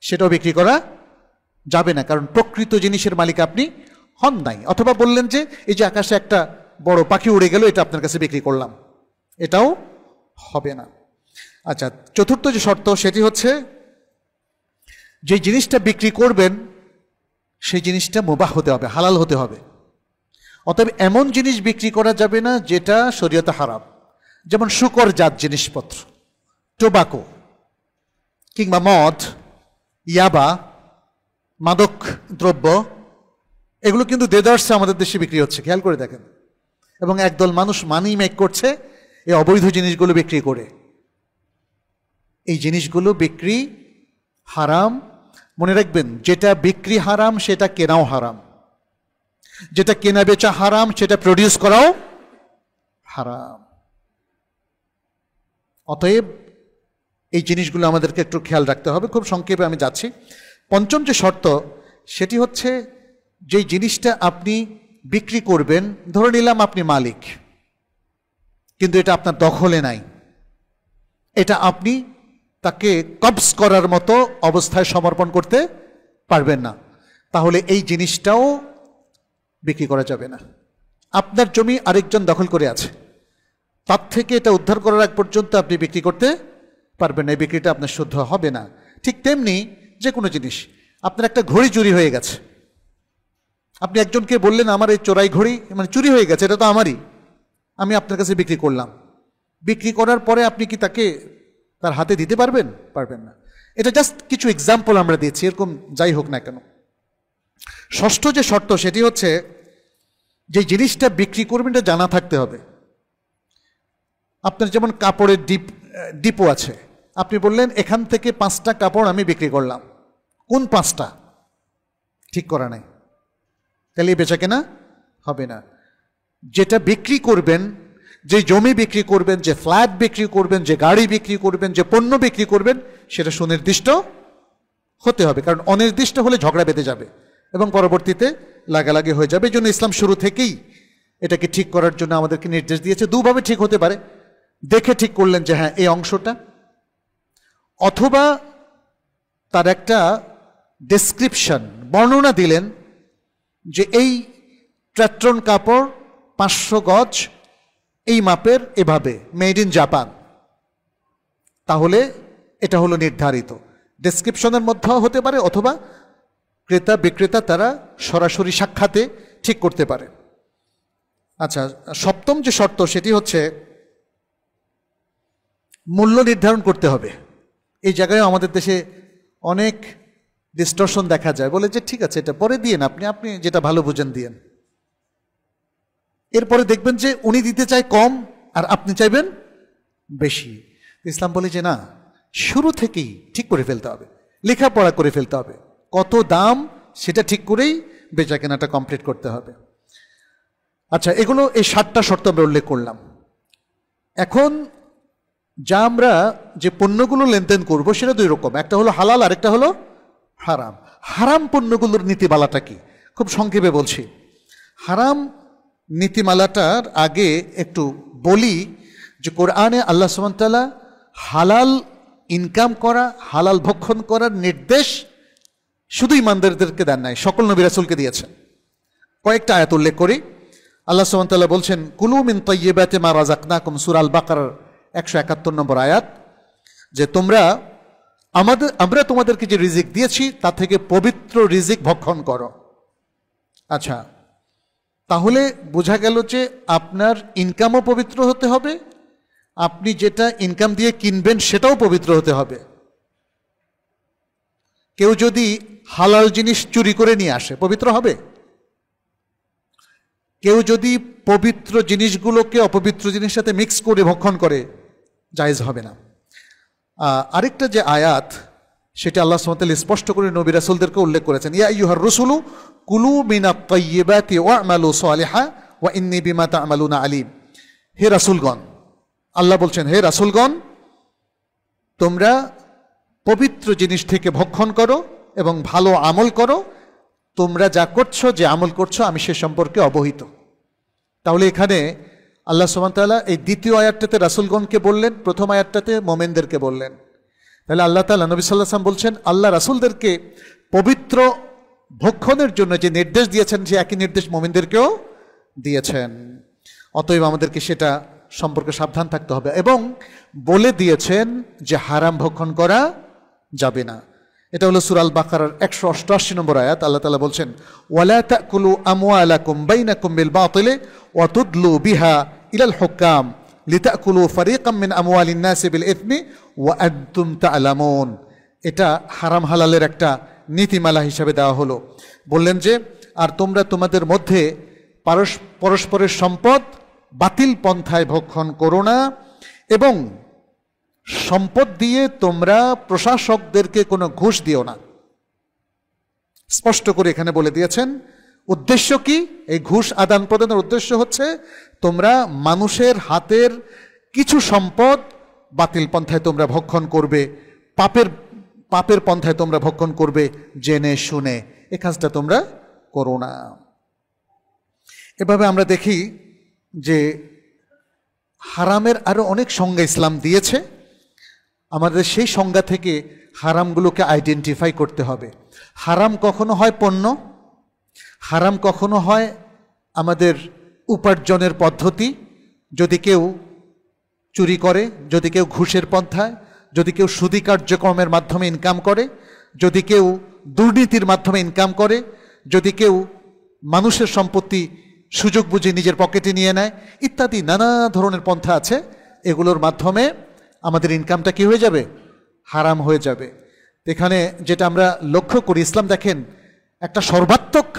সেটাও বিক্রি করা যাবে না, কারণ প্রকৃত জিনিসের মালিক আপনি হন নাই। অথবা বললেন যে এই যে আকাশে একটা বড় পাখি উড়ে গেল, এটা আপনার কাছে বিক্রি করলাম, এটাও হবে না। আচ্ছা, চতুর্থ যে শর্ত, সেটি হচ্ছে যে জিনিসটা বিক্রি করবেন সেই জিনিসটা মুবাহ হতে হবে, হালাল হতে হবে। অতএব এমন জিনিস বিক্রি করা যাবে না যেটা শরীয়তে হারাম, যেমন শুকরজাত জিনিসপত্র, টোবাকো কিংবা মদ, ইয়াবা, মাদক দ্রব্য, এগুলো কিন্তু দেদার্সে আমাদের দেশে বিক্রি হচ্ছে, খেয়াল করে দেখেন। এবং একদল মানুষ মানি মেক করছে এই অবৈধ জিনিসগুলো বিক্রি করে। এই জিনিসগুলো বিক্রি হারাম। মনে রাখবেন, যেটা বিক্রি হারাম সেটা কেনাও হারাম, যেটা কেনা বেচা হারাম সেটা প্রডিউস করাও হারাম। অতএব এই জিনিসগুলো আমাদেরকে একটু খেয়াল রাখতে হবে। খুব সংক্ষেপে আমি যাচ্ছি। পঞ্চম যে শর্ত, সেটি হচ্ছে যেই জিনিসটা আপনি বিক্রি করবেন, ধরে নিলাম আপনি মালিক, কিন্তু এটা আপনার দখলে নাই, এটা আপনি তাকে কবজ করার মতো অবস্থায় সমর্পণ করতে পারবেন না, তাহলে এই জিনিসটাও বিক্রি করা যাবে না। আপনার জমি আরেকজন দখল করে আছে, তার থেকে এটা উদ্ধার করার আগ পর্যন্ত আপনি বিক্রি করতে পারবেন না, এই বিক্রিটা আপনার শুদ্ধ হবে না। ঠিক তেমনি যে কোনো জিনিস, আপনার একটা ঘড়ি চুরি হয়ে গেছে, আপনি একজনকে বললেন আমার এই চোরাই ঘড়ি মানে চুরি হয়ে গেছে, এটা তো আমারই, আমি আপনার কাছে বিক্রি করলাম। বিক্রি করার পরে আপনি কি তাকে তার হাতে দিতে পারবেন না। এটা জাস্ট কিছু এক্সাম্পল আমরা দিয়েছি, এরকম যাই হোক না কেন। ষষ্ঠ যে শর্ত সেটি হচ্ছে যে জিনিসটা বিক্রি করবেন এটা জানা থাকতে হবে। আপনার যেমন কাপড়ের ডিপো আছে, আপনি বললেন এখান থেকে 5টা কাপড় আমি বিক্রি করলাম, কোন 5টা ঠিক করা নাই, তাহলে বেচা কেনা হবে না। যেটা বিক্রি করবেন, যে জমি বিক্রি করবেন, যে ফ্ল্যাট বিক্রি করবেন, যে গাড়ি বিক্রি করবেন, যে পণ্য বিক্রি করবেন, সেটা সুনির্দিষ্ট হতে হবে, কারণ অনির্দিষ্ট হলে ঝগড়া বেঁধে যাবে এবং পরবর্তীতে লাগালাগি হয়ে যাবে। এই জন্য ইসলাম শুরু থেকেই এটাকে ঠিক করার জন্য আমাদেরকে নির্দেশ দিয়েছে। দুভাবে ঠিক হতে পারে, দেখে ঠিক করলেন যে হ্যাঁ এই অংশটা, অথবা তার একটা ডেসক্রিপশন, বর্ণনা দিলেন যে এই ট্র্যাট্রন কাপড় 500 গজ এই মাপের, এভাবে মেড ইন জাপান, তাহলে এটা হলো নির্ধারিত। ডেসক্রিপশনের মধ্যেও হতে পারে, অথবা ক্রেতা বিক্রেতা তারা সরাসরি সাক্ষাতে ঠিক করতে পারে। আচ্ছা, সপ্তম যে শর্ত সেটি হচ্ছে মূল্য নির্ধারণ করতে হবে। এই জায়গায় আমাদের দেশে অনেক ডিস্টরশন দেখা যায়, বলে যে ঠিক আছে এটা পরে দিয়েন, আপনি যেটা ভালো বুঝেন দিয়েন। এরপরে দেখবেন যে উনি দিতে চায় কম আর আপনি চাইবেন বেশি। ইসলাম বলে যে না, শুরু থেকেই ঠিক করে ফেলতে হবে, লেখাপড়া করে ফেলতে হবে, কত দাম সেটা ঠিক করেই বেচা কেনাটা কমপ্লিট করতে হবে। আচ্ছা, এগুলো এই 7টা শর্ত আমরা উল্লেখ করলাম। এখন যা আমরা যে পণ্যগুলো লেনদেন করব সেটা 2 রকম, একটা হলো হালাল আর একটা হলো হারাম। হারাম পণ্যগুলোর নীতিমালাটা কি, খুব সংক্ষেপে বলছি। হারাম নীতিমালাটার আগে একটু বলি যে কোরআনে আল্লাহ সুবহানাহু ওয়া তাআলা হালাল ইনকাম করা, হালাল ভক্ষণ করার নির্দেশ শুধু ইমানদারদেরকে দেন নাই, সকল নবী রাসূলকে দিয়েছেন। কয়েকটা আয়াত উল্লেখ করি। আল্লাহ সুবহানাহু ওয়া তাআলা বলছেন কুলু মিন তাইয়্যিবাতি মা রাযাকনাকুম, সূরা আল বাকারার 171 নম্বর আয়াত, যে আমরা তোমাদেরকে যে রিজিক দিয়েছি তা থেকে পবিত্র রিজিক ভক্ষণ করো। আচ্ছা, তাহলে বোঝা গেল যে আপনার ইনকামও পবিত্র হতে হবে, আপনি যেটা ইনকাম দিয়ে কিনবেন সেটাও পবিত্র হতে হবে। কেউ যদি হালাল জিনিস চুরি করে নিয়ে আসে পবিত্র হবে? কেউ যদি পবিত্র জিনিসগুলোকে অপবিত্র জিনিসের সাথে মিক্স করে ভক্ষণ করে, জায়েজ হবে না। আরেকটা যে আয়াত সেটা আল্লাহ সুবহানাহু ওয়া তাআলা স্পষ্ট করে নবী রাসূলদেরকে উল্লেখ করেছেন, ইয়া আইয়ুহার রাসূলু কুলু মিনাত তাইয়্যিবাতি ওয়া'মালু সালিহা ওয়া ইন্নী বিমা তা'মালুনা আলিম। হে রাসূলগণ, আল্লাহ বলছেন হে রাসূলগণ, তোমরা পবিত্র জিনিস থেকে ভক্ষণ করো এবং ভালো আমল করো, তোমরা যা করছো, যে আমল করছো আমি সে সম্পর্কে অবহিত। তাহলে এখানে আল্লাহ সুবহানাহু ওয়া তাআলা এই দ্বিতীয় আয়াতটাতে রাসূলগণকে বললেন, প্রথম আয়াতটাতে মুমিনদেরকে বললেন। তাহলে আল্লাহ তাআলা নবী সাল্লাল্লাহু আলাইহি ওয়াসাল্লাম বলছেন আল্লাহ রাসূলদেরকে পবিত্র ভক্ষণের জন্য যে নির্দেশ দিয়েছেন সে একই নির্দেশ মুমিনদেরকেও দিয়েছেন। অতএব আমাদেরকে সেটা সম্পর্কে সাবধান থাকতে হবে, এবং বলে দিয়েছেন যে হারাম ভক্ষণ করা যাবে না। এটা হলো সূরা আল বাকারার 188 নম্বর আয়াত। আল্লাহ তাআলা বলছেন ওয়ালা তাকুলু আমওয়ালাকুম বাইনাকুম বিল বাতিলি ওয়া তুদলু বিহা ইলাল হুকাম লিতাকুলু ফারিকাম মিন আমওয়ালিন নাসি বিল ইথমি ওয়া আনতুম তা'লামুন। এটা হারাম হালালের একটা নীতিমালা হিসাবে দেওয়া হলো। বললেন যে আর তোমরা তোমাদের মধ্যে পরস্পরের সম্পদ বাতিল পন্থায় ভক্ষণ করো না, এবং সম্পদ দিয়ে তোমরা প্রশাসকদেরকে কোনো ঘুষ দিও না। স্পষ্ট করে এখানে বলে দিয়েছেন উদ্দেশ্য কি। এই ঘুষ আদান প্রদানের উদ্দেশ্য হচ্ছে তোমরা মানুষের হাতের কিছু সম্পদ বাতিল পন্থায় তোমরা ভক্ষণ করবে, পাপের পন্থায় তোমরা ভক্ষণ করবে জেনে শুনে, এ কাজটা তোমরা করো না। এভাবে আমরা দেখি যে হারামের আরো অনেক সংজ্ঞা ইসলাম দিয়েছে। আমাদের সেই সংজ্ঞা থেকে হারামগুলোকে আইডেন্টিফাই করতে হবে। হারাম কখনো হয় পণ্য, হারাম কখনো হয় আমাদের উপার্জনের পদ্ধতি। যদি কেউ চুরি করে, যদি কেউ ঘুষের পন্থায়, যদি কেউ সুদী কার্যক্রমের মাধ্যমে ইনকাম করে, যদি কেউ দুর্নীতির মাধ্যমে ইনকাম করে, যদি কেউ মানুষের সম্পত্তি সুযোগ বুঝে নিজের পকেটে নিয়ে নেয়, ইত্যাদি নানা ধরনের পন্থা আছে। এগুলোর মাধ্যমে আমাদের ইনকামটা কি হয়ে যাবে? হারাম হয়ে যাবে। এখানে যেটা আমরা লক্ষ্য করি, ইসলাম দেখেন একটা সর্বাত্মক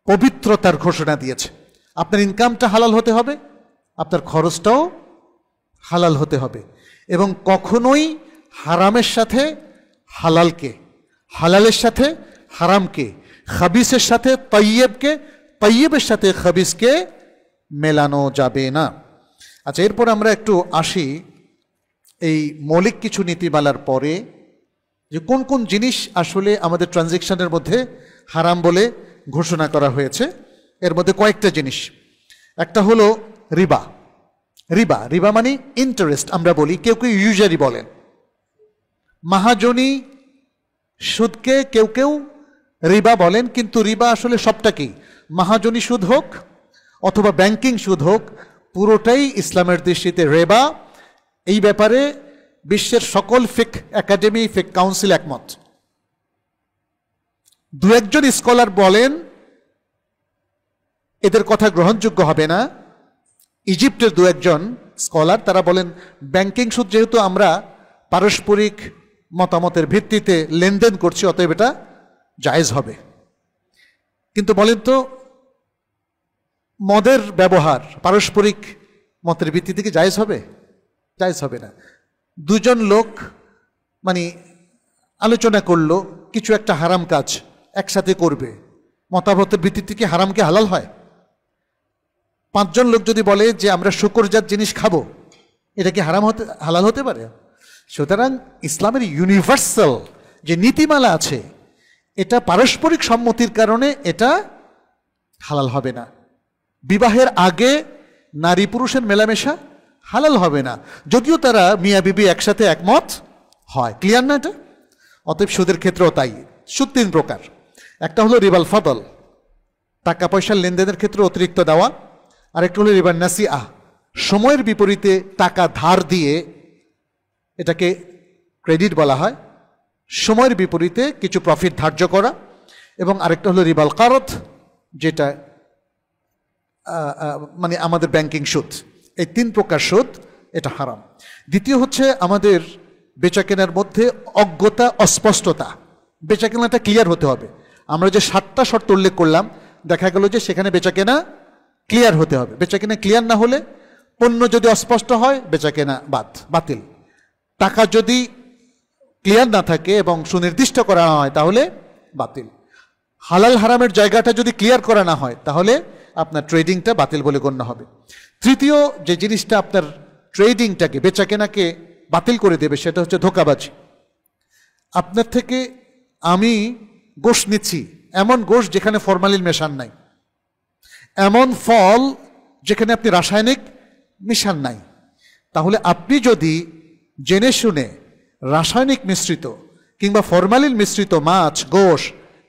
পবিত্রতার ঘোষণা দিয়েছে। আপনার ইনকামটা হালাল হতে হবে, আপনার খরচটাও হালাল হতে হবে, এবং কখনোই হারামের সাথে হালালকে, হালালের সাথে হারামকে, খাবিসের সাথে তৈয়বকে, তৈয়বের সাথে খাবিসকে মেলানো যাবে না। আচ্ছা, এরপর আমরা একটু আসি এই মৌলিক কিছু নীতিমালার পরে, যে কোন কোন জিনিস আসলে আমাদের ট্রানজ্যাকশনের মধ্যে হারাম বলে ঘোষণা করা হয়েছে। এর মধ্যে কয়েকটা জিনিস। একটা হলো রিবা। রিবা, রিবা মানে ইন্টারেস্ট আমরা বলি, কেউ কেউ ইউজারি বলেন। মাহাজনী সুদকে কেউ কেউ রিবা বলেন, কিন্তু রিবা আসলে সবটা কি, মাহাজনী সুদ হোক অথবা ব্যাংকিং সুদ হোক, পুরোটাই ইসলামের দৃষ্টিতে রিবা। এই ব্যাপারে বিশ্বের সকল ফিক একাডেমি, ফিক কাউন্সিল একমত। দু একজন স্কলার বলেন এদের কথা গ্রহণযোগ্য হবে না। ইজিপ্টের দু একজন স্কলার, তারা বলেন ব্যাংকিং সুদ যেহেতু আমরা পারস্পরিক মতামতের ভিত্তিতে লেনদেন করছি, অতএব এটা জায়েজ হবে। কিন্তু বলেন তো, মদের ব্যবহার পারস্পরিক মতের ভিত্তিতে কি জায়েজ হবে? জায়েজ হবে না। দুজন লোক মানে আলোচনা করলো কিছু একটা হারাম কাজ একসাথে করবে, মতামতের ভিত্তিতে কি হারামকে হালাল হয়? পাঁচজন লোক যদি বলে যে আমরা শুকরজাত জিনিস খাবো, এটা কি হারাম হতে, হালাল হতে পারে? সুতরাং ইসলামের ইউনিভার্সাল যে নীতিমালা আছে, এটা পারস্পরিক সম্মতির কারণে এটা হালাল হবে না। বিবাহের আগে নারী পুরুষের মেলামেশা হালাল হবে না, যদিও তারা মিয়া বিবি একসাথে একমত হয়। ক্লিয়ার না এটা? অতএব সুদের ক্ষেত্রেও তাই। সুদ তিন প্রকার। একটা হলো রিবাল ফদল, টাকা পয়সার লেনদেনের ক্ষেত্রে অতিরিক্ত দেওয়া। আরেকটা হলো রিবার নাসিআ, সময়ের বিপরীতে টাকা ধার দিয়ে, এটাকে ক্রেডিট বলা হয়, সময়ের বিপরীতে কিছু প্রফিট ধার্য করা। এবং আরেকটা হলো রিবাল কারদ, যেটা মানে আমাদের ব্যাংকিং সুদ। এই তিন প্রকার সুদ, এটা হারাম। দ্বিতীয় হচ্ছে আমাদের বেচাকেনার মধ্যে অজ্ঞতা, অস্পষ্টতা। বেচাকেনাটা ক্লিয়ার হতে হবে। আমরা যে 7টা শর্ত উল্লেখ করলাম, দেখা গেল যে সেখানে বেচাকেনা ক্লিয়ার হতে হবে। বেচাকেনা ক্লিয়ার না হলে, পণ্য যদি অস্পষ্ট হয়, বেচাকেনা বাতিল। টাকা যদি ক্লিয়ার না থাকে এবং সুনির্দিষ্ট করা না হয়, তাহলে বাতিল। হালাল হারামের জায়গাটা যদি ক্লিয়ার করা না হয়, তাহলে আপনার ট্রেডিংটা বাতিল বলে গণ্য হবে। তৃতীয় যে জিনিসটা আপনার ট্রেডিংটাকে, বেচাকেনাকে বাতিল করে দেবে, সেটা হচ্ছে ধোঁকাবাজি। আপনার থেকে আমি গোশ নিচ্ছি, এমন গোশ যেখানে ফরমালিন মেশান নাই, এমন ফল যেখানে আপনি রাসায়নিক মিশান নাই, তাহলে আপনি যদি জেনে শুনে রাসায়নিক মিশ্রিত কিংবা ফরমালিন মিশ্রিত মাছ, গোশ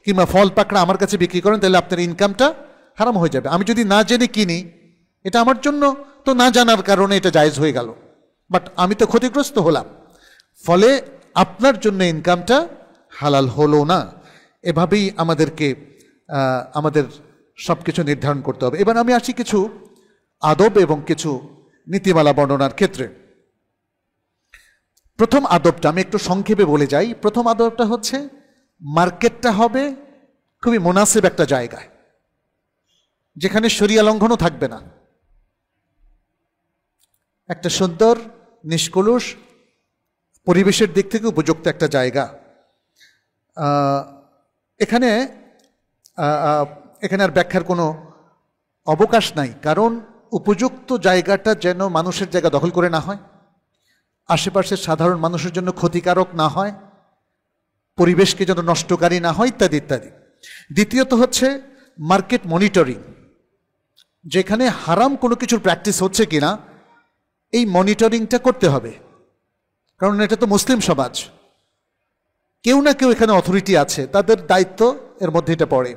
কিংবা ফল পাকড়া আমার কাছে বিক্রি করেন, তাহলে আপনার ইনকামটা হারাম হয়ে যাবে। আমি যদি না জেনে কিনি, এটা আমার জন্য তো না জানার কারণে এটা জায়েজ হয়ে গেল, বাট আমি তো ক্ষতিগ্রস্ত হলাম, ফলে আপনার জন্য ইনকামটা হালাল হলো না। এভাবেই আমাদেরকে আমাদের সব কিছু নির্ধারণ করতে হবে। এবার আমি আসি কিছু আদব এবং কিছু নীতিমালা বর্ণনার ক্ষেত্রে। প্রথম আদবটা আমি একটু সংক্ষেপে বলে যাই। প্রথম আদবটা হচ্ছে, মার্কেটটা হবে খুবই মুনাসিব একটা জায়গায়, যেখানে শরিয়া লঙ্ঘনও থাকবে না। একটা সুন্দর, নিষ্কলুষ, পরিবেশের দিক থেকে উপযুক্ত একটা জায়গা। এখানে আর ব্যাখ্যার কোনো অবকাশ নাই, কারণ উপযুক্ত জায়গাটা যেন মানুষের জায়গা দখল করে না হয়, আশেপাশের সাধারণ মানুষের জন্য ক্ষতিকারক না হয়, পরিবেশকে যেন নষ্টকারী না হয়, ইত্যাদি ইত্যাদি। দ্বিতীয়ত হচ্ছে মার্কেট মনিটরিং, যেখানে হারাম কোনো কিছুর প্র্যাকটিস হচ্ছে কিনা এই মনিটরিংটা করতে হবে, কারণ এটা তো মুসলিম সমাজ, কেউ না কেউ এখানে অথরিটি আছে, তাদের দায়িত্ব এর মধ্যে এটা পড়ে।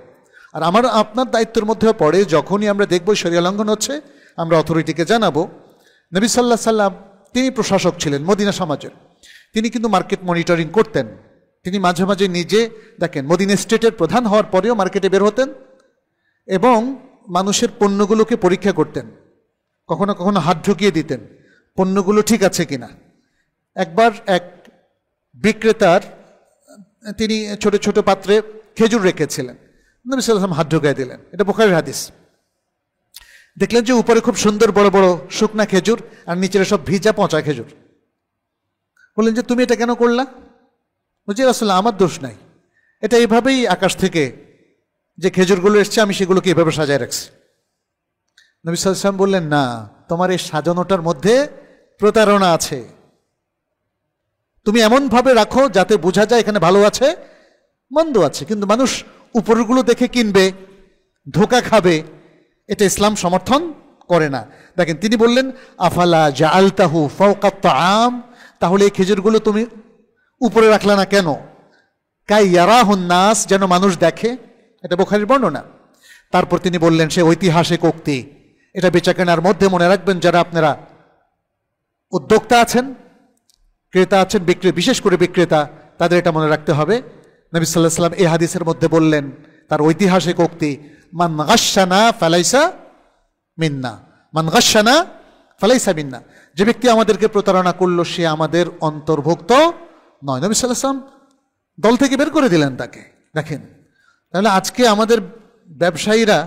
আর আমার আপনার দায়িত্বের মধ্যেও পড়ে, যখনই আমরা দেখব শরিয়া লঙ্ঘন হচ্ছে, আমরা অথরিটিকে জানাবো। নবী সাল্লাল্লাহু আলাইহি সাল্লাম, তিনি প্রশাসক ছিলেন মদিনা সমাজের, তিনি কিন্তু মার্কেট মনিটরিং করতেন। তিনি মাঝে মাঝে নিজে, দেখেন, মদিনা স্টেটের প্রধান হওয়ার পরেও মার্কেটে বের হতেন এবং মানুষের পণ্যগুলোকে পরীক্ষা করতেন, কখনো কখনো হাত ঢুকিয়ে দিতেন পণ্যগুলো ঠিক আছে কিনা। একবার এক বিক্রেতার, তিনি ছোট ছোট পাত্রে খেজুর রেখেছিলেন, নবী সাল্লাল্লাহু আলাইহি ওয়াসাল্লাম হাত ঢুকাই দিলেন। এটা বুখারীর হাদিস। দেখলেন যে উপরে খুব সুন্দর বড় বড় শুকনা খেজুর আর নিচের সব ভিজা পচা খেজুর। বললেন যে তুমি এটা কেন করলা? বলছি রাসূলুল্লাহ আমার দোষ নাই, এটা এইভাবেই আকাশ থেকে যে খেজুরগুলো এসছে আমি সেগুলোকে এভাবে সাজায় রাখছি। নবী সাল্লাল্লাহু আলাইহি ওয়াসাল্লাম বললেন না, তোমার এই সাজানোটার মধ্যে প্রতারণা আছে। তুমি এমনভাবে রাখো যাতে বোঝা যায় এখানে ভালো আছে মন্দ আছে, কিন্তু মানুষ উপরগুলো দেখে কিনবে, ধোঁকা খাবে, এটা ইসলাম সমর্থন করে না। দেখেন তিনি বললেন আফালা জাআলতাহু ফাওকা তাআম, তাহলে এই খেজুরগুলো তুমি উপরে রাখলা না কেন? কাই ইয়ারাহুন নাস, যেন মানুষ দেখে। এটা বুখারীর বর্ণনা। তারপর তিনি বললেন সে ঐতিহাসিক উক্তি, এটা বেচাকেনার মধ্যে মনে রাখবেন যারা আপনারা উদ্যোক্তা আছেন, ক্রেতা আছেন, বিশেষ করে বিক্রেতা, তাদের এটা মনে রাখতে হবে। নবী সাল্লাল্লাহু আলাইহি ওয়াসাল্লাম এই হাদিসের মধ্যে বললেন তার ঐতিহাসিক উক্তি, মান গাশশানা ফালাইসা মিন্না, মান গাশশানা ফালাইসা মিন্না, যে ব্যক্তি আমাদেরকে প্রতারণা করলো সে আমাদের অন্তর্ভুক্ত নয়। নবী সাল্লাল্লাহু আলাইহি ওয়াসাল্লাম দল থেকে বের করে দিলেন তাকে। দেখেন তাহলে আজকে আমাদের ব্যবসায়ীরা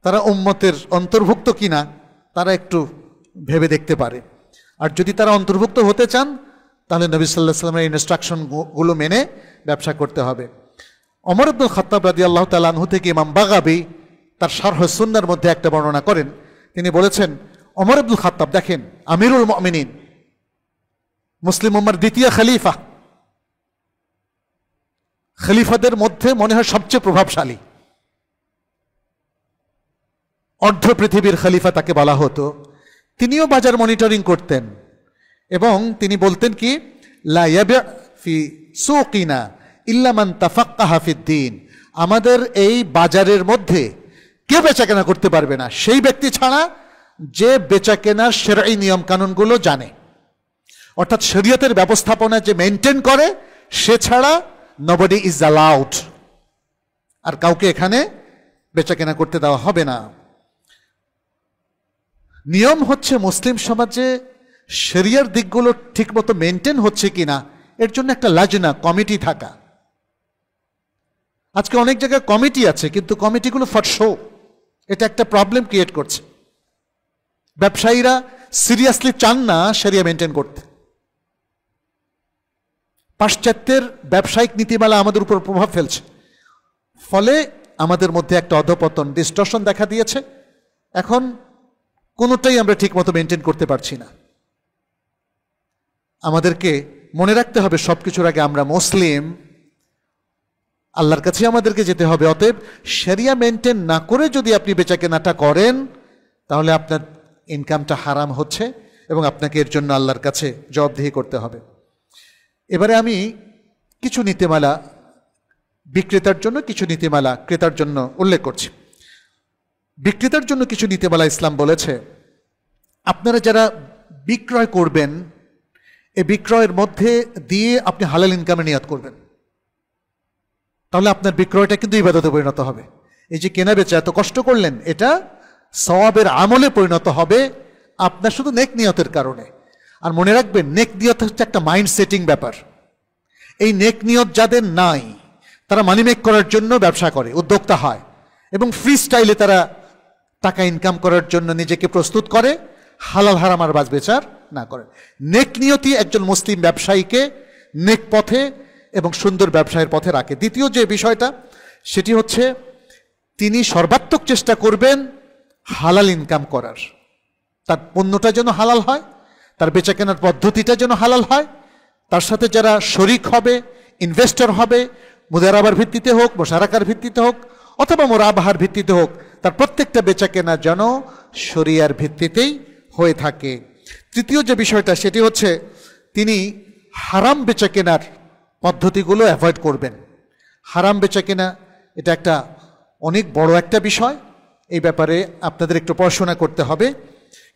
তারা উম্মতের অন্তর্ভুক্ত কিনা তারা একটু ভেবে দেখতে পারে। আর যদি তারা অন্তর্ভুক্ত হতে চান তাহলে নবী সাল্লাল্লাহু আলাইহি ওয়াসাল্লামের ইনস্ট্রাকশনগুলো মেনে ব্যবসা করতে হবে। ওমর ইবনুল খাত্তাব রাদিয়াল্লাহু তাআলা আনহু থেকে ইমাম বাগাবী তার শারহ সুন্নাহর মধ্যে একটা বর্ণনা করেন। তিনি বলেছেন ওমর ইবনুল খাত্তাব দেখেন আমিরুল মুমিনিন, মুসলিম উম্মার দ্বিতীয় খলিফা, খলিফাদের মধ্যে মনে হয় সবচেয়ে প্রভাবশালী, অর্ধ পৃথিবীর খলিফা তাকে বলা হতো। তিনিও বাজার মনিটরিং করতেন এবং তিনি বলতেন কি লা ইয়াবি' ফি সুকিনা ইল্লা মান তাফাক্কাহা ফিদ্দীন, আমাদের এই বাজারের মধ্যে কেউ বেচাকেনা করতে পারবে না সেই ব্যক্তি ছাড়া যে বেচাকেনার শরঈ নিয়ম কানুনগুলো জানে, অর্থাৎ শরীয়তের ব্যবস্থাপনা যে মেনটেন করে সে ছাড়া নবডি ইজ অ্যালাউড, আর কাউকে এখানে বেচাকেনা করতে দেওয়া হবে না। নিয়ম হচ্ছে মুসলিম সমাজে শরিয়ার দিকগুলো ঠিকমতো মেনটেন হচ্ছে কিনা এর জন্য একটা লাজনা কমিটি থাকা। আজকে অনেক জায়গায় কমিটি আছে কিন্তু কমিটিগুলো ফর শো, এটা একটা প্রবলেম ক্রিয়েট করছে। ব্যবসায়ীরা সিরিয়াসলি চান না শরিয়া মেনটেন করতে। পাশ্চাত্যের ব্যবসায়িক নীতিমালা আমাদের উপর প্রভাব ফেলছে, ফলে আমাদের মধ্যে একটা অধপতন, ডিস্টরশন দেখা দিয়েছে। এখন কোনোটাই আমরা ঠিকমতো মেনটেন করতে পারছি না। আমাদেরকে মনে রাখতে হবে সবকিছুর আগে আমরা মুসলিম, আল্লাহর কাছে আমাদেরকে যেতে হবে। অতএব শরিয়া মেনটেন না করে যদি আপনি বেচাকেনাটা করেন তাহলে আপনার ইনকামটা হারাম হচ্ছে এবং আপনাকে এর জন্য আল্লাহর কাছে জবাবদিহি করতে হবে। এবারে আমি কিছু নীতিমালা বিক্রেতার জন্য, কিছু নীতিমালা ক্রেতার জন্য উল্লেখ করছি। বিক্রেতার জন্য কিছু নীতিমালা ইসলাম বলেছে, আপনারা যারা বিক্রয় করবেন এই বিক্রয়ের মধ্যে দিয়ে আপনি হালাল ইনকামে নিয়ত করবেন, তাহলে আপনার বিক্রয়টা কিন্তু ইবাদতে পরিণত হবে। এই যে কেনা বেচা এত কষ্ট করলেন এটা সওয়াবের আমলে পরিণত হবে আপনার শুধু নেক নিয়তের কারণে। আর মনে রাখবেন নেক নিয়ত হচ্ছে একটা মাইন্ড সেটিং ব্যাপার। এই নেক নিয়ত যাদের নাই তারা মানি মেক করার জন্য ব্যবসা করে, উদ্যোক্তা হয় এবং ফ্রি স্টাইলে তারা টাকা ইনকাম করার জন্য নিজেকে প্রস্তুত করে, হালাল হারাম আর বাজবেচার না করে। নেক নিয়তি একজন মুসলিম ব্যবসায়ীকে নেক পথে এবং সুন্দর ব্যবসায়ের পথে রাখে। দ্বিতীয় যে বিষয়টা সেটি হচ্ছে তিনি সর্বাত্মক চেষ্টা করবেন হালাল ইনকাম করার, তার পণ্যটা যেন হালাল হয়, তার বেচাকেনার পদ্ধতিটা যেন হালাল হয়, তার সাথে যারা শরিক হবে, ইনভেস্টর হবে, মুদারাবার ভিত্তিতে হোক, মুশারাকার ভিত্তিতে হোক অথবা মুরাবাহার ভিত্তিতে হোক, তার প্রত্যেকটা বেচাকেনা যেন শরিয়ার ভিত্তিতেই হয়ে থাকে। তৃতীয় যে বিষয়টা সেটি হচ্ছে তিনি হারাম বেচাকেনার পদ্ধতিগুলো অ্যাভয়েড করবেন। হারাম বেচাকেনা এটা একটা অনেক বড় একটা বিষয়, এই ব্যাপারে আপনাদের একটু পড়াশোনা করতে হবে।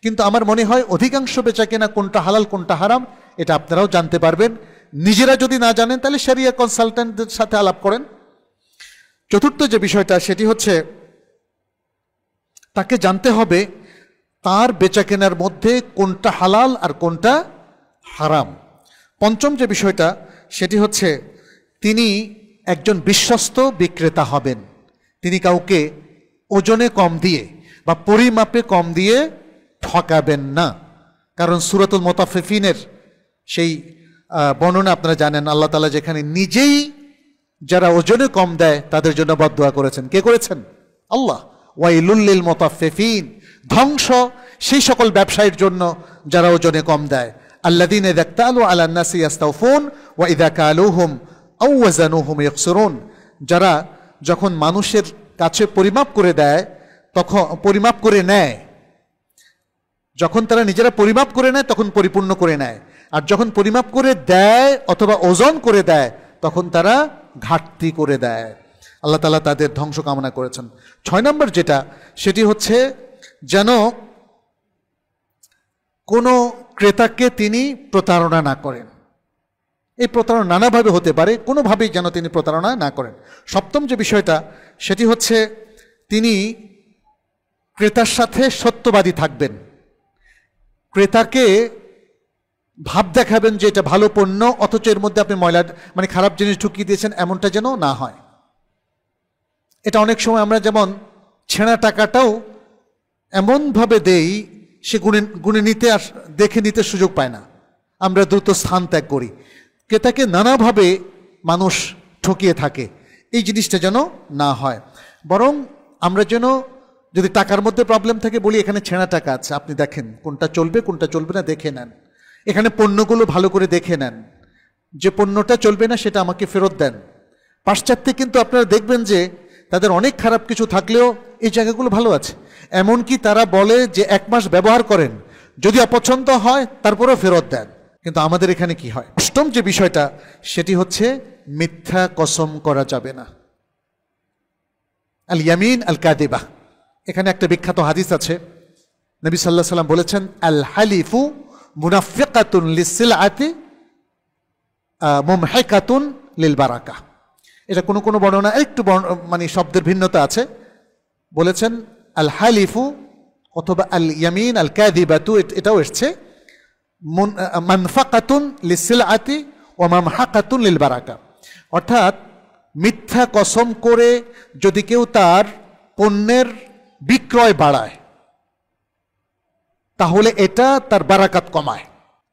কিন্তু আমার মনে হয় অধিকাংশ বেচাকেনা কোনটা হালাল কোনটা হারাম এটা আপনারাও জানতে পারবেন। নিজেরা যদি না জানেন তাহলে শরিয়া কনসালটেন্টদের সাথে আলাপ করেন। চতুর্থ যে বিষয়টা সেটি হচ্ছে তাকে জানতে হবে তার বেচাকেনার মধ্যে কোনটা হালাল আর কোনটা হারাম। পঞ্চম যে বিষয়টা সেটি হচ্ছে তিনি একজন বিশ্বস্ত বিক্রেতা হবেন, তিনি কাউকে ওজনে কম দিয়ে বা পরিমাপে কম দিয়ে ঠকাবেন না। কারণ সূরাতুল মুতাফফিফিনের সেই বর্ণনা আপনারা জানেন, আল্লাহ তাআলা যেখানে নিজেই যারা ওজনে কম দেয় তাদের জন্য বদদুয়া করেছেন। কে করেছেন? আল্লাহ। ওয়াইলুল লিল মুতাফফিফিন, ধ্বংস সেই সকল ব্যবসায়ীর জন্য যারা ওজনে কম দেয়। আল্লাযীনা ইযা ইক্তালু আলান নাসি ইস্তাওফুন ওয়া ইযা কালুহুম আও ওয়াজানুহুম ইখসিরুন, যারা যখন মানুষের কাছে পরিমাপ করে দেয়, তখন পরিমাপ করে নেয়, যখন তারা নিজেরা পরিমাপ করে নেয় তখন পরিপূর্ণ করে নেয়, আর যখন পরিমাপ করে দেয় অথবা ওজন করে দেয় তখন তারা ঘাটতি করে দেয়। আল্লাহ তাআলা তাদের ধ্বংস কামনা করেছেন। 6 নম্বর যেটা, সেটি হচ্ছে যেন কোনো ক্রেতাকে তিনি প্রতারণা না করেন। এই প্রতারণা নানাভাবে হতে পারে, কোনোভাবেই যেন তিনি প্রতারণা না করেন। 7ম যে বিষয়টা, সেটি হচ্ছে তিনি ক্রেতার সাথে সত্যবাদী থাকবেন। ক্রেতাকে ভাব দেখাবেন যে এটা ভালো পণ্য, অথচ এর মধ্যে আপনি ময়লা মানে খারাপ জিনিস ঢুকিয়ে দিয়েছেন, এমনটা যেন না হয়। এটা অনেক সময় আমরা যেমন ছেঁড়া টাকাটাও এমনভাবে দেই, সে গুনে নিতে আর দেখে নিতে সুযোগ পায় না, আমরা দ্রুত স্থান ত্যাগ করি। ক্রেতাকে নানাভাবে মানুষ ঠকিয়ে থাকে, এই জিনিসটা যেন না হয়। বরং আমরা যেন, যদি টাকার মধ্যে প্রবলেম থাকে, বলি এখানে ছেঁড়া টাকা আছে, আপনি দেখেন কোনটা চলবে কোনটা চলবে না, দেখে নেন। এখানে পণ্যগুলো ভালো করে দেখে নেন, যে পণ্যটা চলবে না সেটা আমাকে ফেরত দেন। পাশ্চাত্যে কিন্তু আপনারা দেখবেন যে তাদের অনেক খারাপ কিছু থাকলেও এই জায়গাগুলো ভালো আছে। এমনকি তারা বলে যে 1 মাস ব্যবহার করেন, যদি অপছন্দ হয় তারপরেও ফেরত দেন। কিন্তু আমাদের এখানে কি হয়? 8ম যে বিষয়টা, সেটি হচ্ছে মিথ্যা কসম করা যাবে না। আল ইয়ামিন আল কাদিবা, এখানে একটা বিখ্যাত হাদিস আছে, নবী সাল্লাল্লাহু আলাইহি ওয়াসাল্লাম বলেছেন, আল হালিফু মুনাফিকাতুন লিসিলআতি মুমহিকাতুন লিল বারাকা। এটা কোনো কোনো বর্ণনা একটু মানে শব্দের ভিন্নতা আছে, বলেছেন আল হালিফু অথবা আল ইয়ামিন আল কাদিবাতু, এটাও এসছে মানফাকাতুন লিসিলআতি ওয়া মামহাকাতুন লিল বারাকা। অর্থাৎ মিথ্যা কসম করে যদি কেউ তার পণ্যের বিক্রয় বাড়ায়, তাহলে এটা তার বারাকাত কমায়।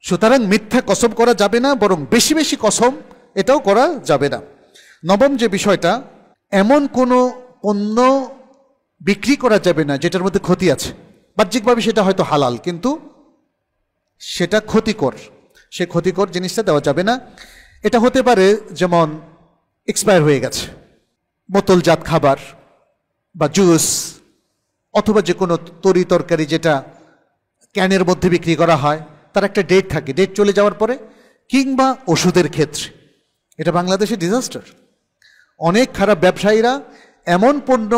সুতরাং মিথ্যা কসম করা যাবে না, বরং বেশি বেশি কসম এটাও করা যাবে না। 9ম যে বিষয়টা, এমন কোনো পণ্য বিক্রি করা যাবে না যেটার মধ্যে ক্ষতি আছে। বাহ্যিকভাবে সেটা হয়তো হালাল, কিন্তু সেটা ক্ষতিকর, সে ক্ষতিকর জিনিসটা দেওয়া যাবে না। এটা হতে পারে যেমন এক্সপায়ার হয়ে গেছে, বোতলজাত খাবার বা জুস, অথবা যে কোনো তরি তরকারি যেটা ক্যানের মধ্যে বিক্রি করা হয়, তার একটা ডেট থাকে, ডেট চলে যাওয়ার পরে, কিংবা ওষুধের ক্ষেত্রে। এটা বাংলাদেশে ডিজাস্টার। অনেক খারাপ ব্যবসায়ীরা এমন পণ্য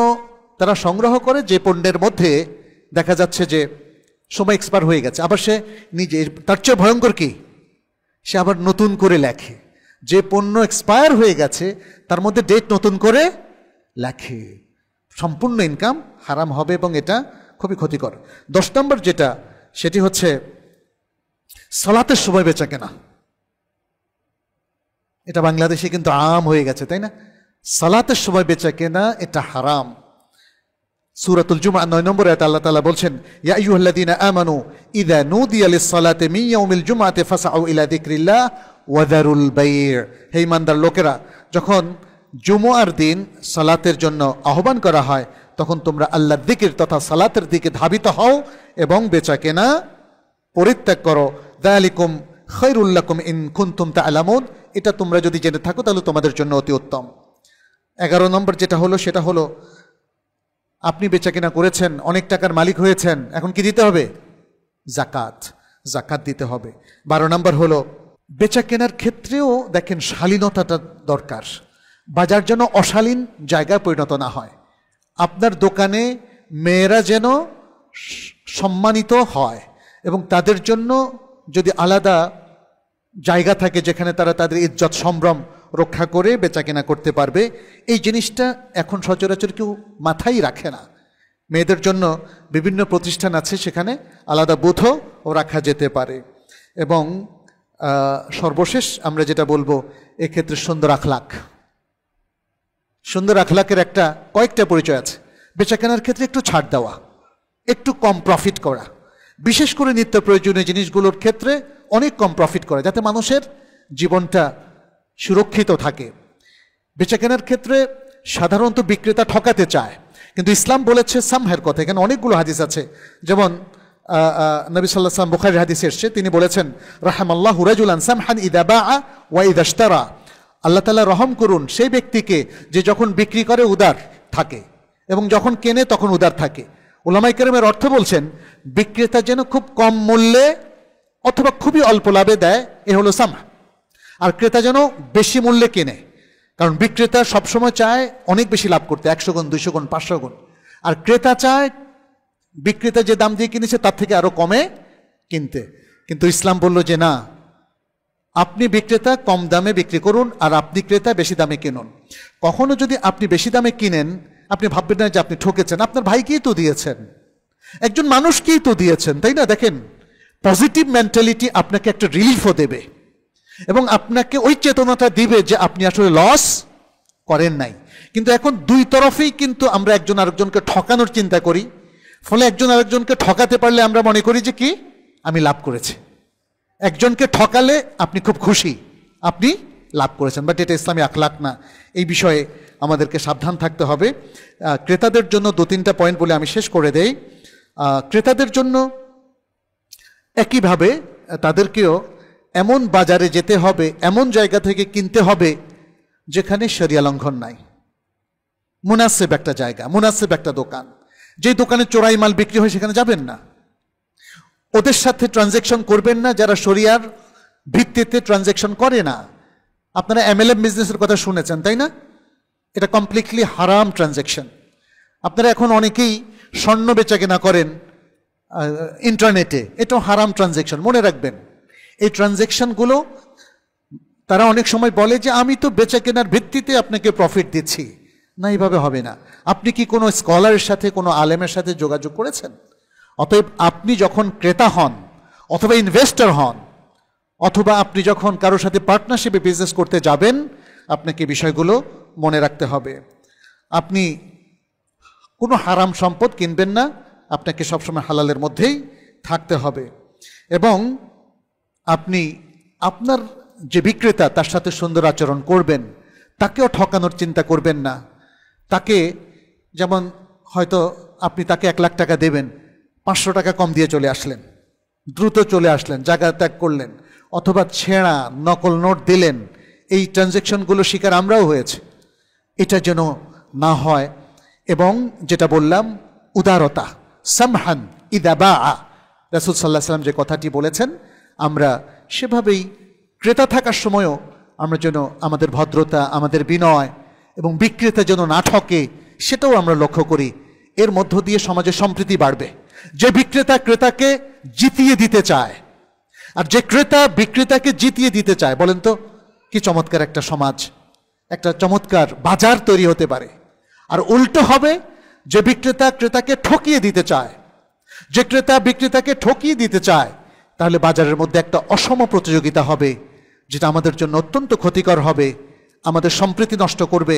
তারা সংগ্রহ করে যে পণ্যের মধ্যে দেখা যাচ্ছে যে সময় এক্সপায়ার হয়ে গেছে, আবার সে নিজে, তার চেয়ে ভয়ঙ্কর কি, সে আবার নতুন করে লেখে। যে পণ্য এক্সপায়ার হয়ে গেছে তার মধ্যে ডেট নতুন করে লেখে। সম্পূর্ণ ইনকাম হারাম হবে এবং এটা খুবই ক্ষতিকর। 10 নম্বর যেটা, সেটি হচ্ছে সালাতের সময় বেচা কেনা। এটা বাংলাদেশে কিন্তু আম হয়ে গেছে, তাই না? সালাতের সময় বেচা কেনা এটা হারাম। সূরাতুল জুমআ 9 নম্বর আয়াতে আল্লাহ তাআলা বলছেন, ইয়া আইয়ুহাল্লাযীনা আমানু ইযা নুদিয়া লিস-সালাতি মিন ইয়াউমিল জুমআতি ফাসআউ ইলা যিকরিল্লাহ ওয়া যারুল বাই'। হে ঈমানদার লোকেরা, যখন জুমআর দিন সালাতের জন্য আহ্বান করা হয়, তখন তোমরা আল্লাহর যিকির তথা সালাতের দিকে ধাবিত হও এবং বেচা কেনা পরিত্যাগ করো। যালিকুম খায়রুল লাকুম ইন কুনতুম তা'লামুন, এটা তোমরা যদি জেনে থাকো তাহলে তোমাদের জন্য অতি উত্তম। 11 নম্বর যেটা হলো, সেটা হলো আপনি বেচাকেনা করেছেন, অনেক টাকার মালিক হয়েছেন, এখন কি দিতে হবে? জাকাত। জাকাত দিতে হবে। 12 নম্বর হলো বেচা কেনার ক্ষেত্রেও দেখেন শালীনতাটা দরকার। বাজার যেন অশালীন জায়গায় পরিণত না হয়। আপনার দোকানে মেয়েরা যেন সম্মানিত হয় এবং তাদের জন্য যদি আলাদা জায়গা থাকে যেখানে তারা তাদের ইজ্জত সম্ভ্রম রক্ষা করে বেচাকেনা করতে পারবে, এই জিনিসটা এখন সচরাচর কেউ মাথায় রাখে না। মেয়েদের জন্য বিভিন্ন প্রতিষ্ঠান আছে, সেখানে আলাদা বুথও রাখা যেতে পারে। এবং সর্বশেষ আমরা যেটা বলবো, এক্ষেত্রে সুন্দর আখলাক, সুন্দর আখলাকের একটা কয়েকটা পরিচয় আছে। বেচাকেনার ক্ষেত্রে একটু ছাড় দেওয়া, একটু কম প্রফিট করা, বিশেষ করে নিত্য প্রয়োজনীয় জিনিসগুলোর ক্ষেত্রে অনেক কম প্রফিট করা, যাতে মানুষের জীবনটা সুরক্ষিত থাকে। বেচাকেনার ক্ষেত্রে সাধারণত বিক্রেতা ঠকাতে চায়, কিন্তু ইসলাম বলেছে সামহের কথা। এখানে অনেকগুলো হাদিস আছে, যেমন নবী সাল্লাল্লাহু আলাইহি ওয়াসাল্লাম বুখারীর হাদিসে এসেছে, তিনি বলেছেন রাহামাল্লাহু রাজুলান সামহান ইযা বাআ ওয়া ইযা ইশতারা। আল্লাহ তাআলা রহম করুন সেই ব্যক্তিকে যে যখন বিক্রি করে উদার থাকে এবং যখন কেনে তখন উদার থাকে। উলামায়ে কেরামের অর্থ বলছেন বিক্রেতা যেন খুব কম মূল্যে অথবা খুবই অল্প লাভে দেয়, এ হলো সামহ। আর ক্রেতা যেন বেশি মূল্যে কেনে, কারণ বিক্রেতা সবসময় চায় অনেক বেশি লাভ করতে, 100 গুণ 200 গুণ 500 গুণ। আর ক্রেতা চায় বিক্রেতা যে দাম দিয়ে কিনেছে তার থেকে আরো কমে কিনতে। কিন্তু ইসলাম বলল যে না, আপনি বিক্রেতা কম দামে বিক্রি করুন আর আপনি ক্রেতা বেশি দামে কিনুন। কখনো যদি আপনি বেশি দামে কিনেন, আপনি ভাববেন না যে আপনি ঠকেছেন, আপনার ভাইকেই তো দিয়েছেন, একজন মানুষকেই তো দিয়েছেন, তাই না? দেখেন, পজিটিভ মেন্টালিটি আপনাকে একটা রিলিফও দেবে এবং আপনাকে ওই চেতনাটা দিবে যে আপনি আসলে লস করেন নাই। কিন্তু এখন দুই তরফেই কিন্তু আমরা একজন আরেকজনকে ঠকানোর চিন্তা করি, ফলে একজন আরেকজনকে ঠকাতে পারলে আমরা মনে করি যে কি আমি লাভ করেছি। একজনকে ঠকালে আপনি খুব খুশি, আপনি লাভ করেছেন, বাট এটা ইসলামী আখলাক না। এই বিষয়ে আমাদেরকে সাবধান থাকতে হবে। ক্রেতাদের জন্য 2-3টা পয়েন্ট বলে আমি শেষ করে দেই। ক্রেতাদের জন্য একইভাবে তাদেরকেও এমন বাজারে যেতে হবে, এমন জায়গা থেকে কিনতে হবে যেখানে শরিয়া লঙ্ঘন নাই, মুনাসিব একটা জায়গা, মুনাসিব একটা দোকান। যে দোকানে চোরাই মাল বিক্রি হয় সেখানে যাবেন না, ওদের সাথে ট্রানজ্যাকশন করবেন না যারা শরিয়ার ভিত্তিতে ট্রানজ্যাকশন করে না। আপনারা MLM বিজনেসের কথা শুনেছেন, তাই না? এটা কমপ্লিটলি হারাম ট্রানজ্যাকশন। আপনারা এখন অনেকেই স্বর্ণ বেচা কেনা করেন ইন্টারনেটে, এটাও হারাম ট্রানজ্যাকশন। মনে রাখবেন, এই ট্রানজ্যাকশনগুলো তারা অনেক সময় বলে যে আমি তো বেচা কেনার ভিত্তিতে আপনাকে প্রফিট দিচ্ছি। না, এইভাবে হবে না। আপনি কি কোনো স্কলারের সাথে, কোনো আলেমের সাথে যোগাযোগ করেছেন? অতএব আপনি যখন ক্রেতা হন অথবা ইনভেস্টর হন অথবা আপনি যখন কারোর সাথে পার্টনারশিপে বিজনেস করতে যাবেন, আপনাকে বিষয়গুলো মনে রাখতে হবে। আপনি কোনো হারাম সম্পদ কিনবেন না, আপনাকে সবসময় হালালের মধ্যেই থাকতে হবে। এবং আপনি আপনার যে বিক্রেতা তার সাথে সুন্দর আচরণ করবেন, তাকেও ঠকানোর চিন্তা করবেন না। তাকে যেমন হয়তো আপনি তাকে 1 লাখ টাকা দেবেন, 500 টাকা কম দিয়ে চলে আসলেন, দ্রুত চলে আসলেন, জায়গা ত্যাগ করলেন, অথবা ছেঁড়া নকল নোট দিলেন। এই ট্রানজ্যাকশনগুলো শিকার আমরাও হয়েছে, এটা যেন না হয়। এবং যেটা বললাম উদারতা, সামহান ইদা বাআ, রাসূল সাল্লাল্লাহু আলাইহি ওয়াসাল্লাম যে কথাটি বলেছেন আমরা সেভাবেই ক্রেতা থাকার সময়ও আমরা যেন আমাদের ভদ্রতা, আমাদের বিনয় এবং বিক্রেতা যেন না ঠকে সেটাও আমরা লক্ষ্য করি। এর মধ্য দিয়ে সমাজে সম্প্রীতি বাড়বে। যে বিক্রেতা ক্রেতাকে জিতিয়ে দিতে চায় আর যে ক্রেতা বিক্রেতাকে জিতিয়ে দিতে চায়, বলেন তো কি চমৎকার একটা সমাজ, একটা চমৎকার বাজার তৈরি হতে পারে। আর উল্টো হবে, যে বিক্রেতা ক্রেতাকে ঠকিয়ে দিতে চায়, যে ক্রেতা বিক্রেতাকে ঠকিয়ে দিতে চায়, তাহলে বাজারের মধ্যে একটা অসম প্রতিযোগিতা হবে, যেটা আমাদের জন্য অত্যন্ত ক্ষতিকর হবে, আমাদের সম্প্রীতি নষ্ট করবে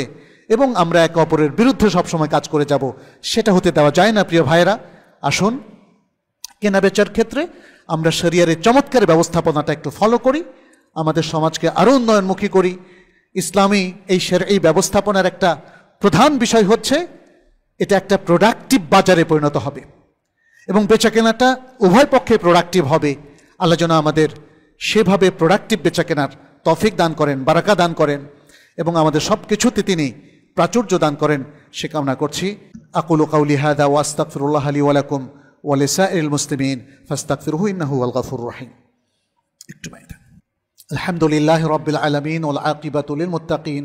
এবং আমরা একে অপরের বিরুদ্ধে সবসময় কাজ করে যাব। সেটা হতে দেওয়া যায় না। প্রিয় ভাইয়েরা, আসুন কেনা বেচার ক্ষেত্রে আমরা শরিয়ারের চমৎকার ব্যবস্থাপনাটা একটু ফলো করি, আমাদের সমাজকে আরও উন্নয়নমুখী করি। ইসলামী এই ব্যবস্থাপনার একটা প্রধান বিষয় হচ্ছে এটা একটা প্রোডাক্টিভ বাজারে পরিণত হবে এবং বেচা কেনাটা উভয় পক্ষে প্রোডাক্টিভ হবে। আল্লাহ যেন আমাদের সেভাবে প্রোডাক্টিভ বেচা কেনার তৌফিক দান করেন, বারাকা দান করেন এবং আমাদের সব কিছুতে তিনি প্রাচুর্য দান করেন, সে কামনা করছি। আকুলু কাউলি হাদা ওয়া আস্তাগফিরুল্লাহ লি ওয়া লাকুম ওয়া লিসাইরিল মুসলিমিন ফাস্তাগফিরুহু ইন্নাহু হুয়াল গফুরুর রহিম। একটু বাইরে। আলহামদুলিল্লাহি রাব্বিল আলামিন ওয়াল আকিবাতু লিল মুত্তাকিন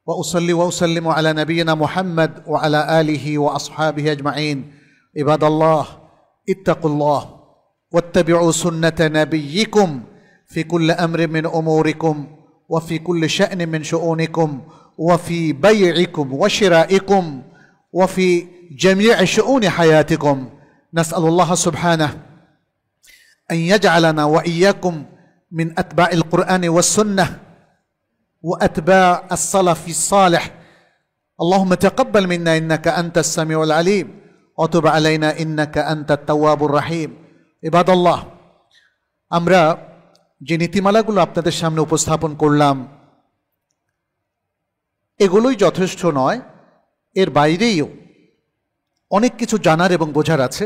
ওয়া উসাল্লি ওয়া উসাল্লিমু আলা নাবিয়িনা মুহাম্মদ ওয়া আলা আলিহি ওয়া আসহাবিহি আজমাইন। ইবাদাল্লাহ ইত্তাকুল্লাহ ওয়াত্তাবিউ সুন্নাতা নাবিয়্যিকুম ফি কুল্লি আমরিন মিন উমুরিকুম ওয়া ফি কুল্লি শা'নিন মিন শুউনিকুম ওয়া ফি বাই'iকুম ওয়া শিরা'iকুম ওয়া ফি জামি'i শুউনি হায়াতিকুম। নাসআলুল্লাহ সুবহানাহু আন ইয়াজআলানা ওয়া ইয়্যাকুম من أتباع القرآن والسنة وأتباع السلف الصالح আল্লাহুম্মা তাকাব্বাল মিন্না ইন্নাকা আনতাস সামিউল আলিম ওয়া তুব আলাইনা ইন্নাকা আনতাত তাওয়াবুর রাহিম। ইবাদাল্লাহ, আমরা যে নীতিমালাগুলো আপনাদের সামনে উপস্থাপন করলাম এগুলোই যথেষ্ট নয়, এর বাইরেও অনেক কিছু জানার এবং বোঝার আছে।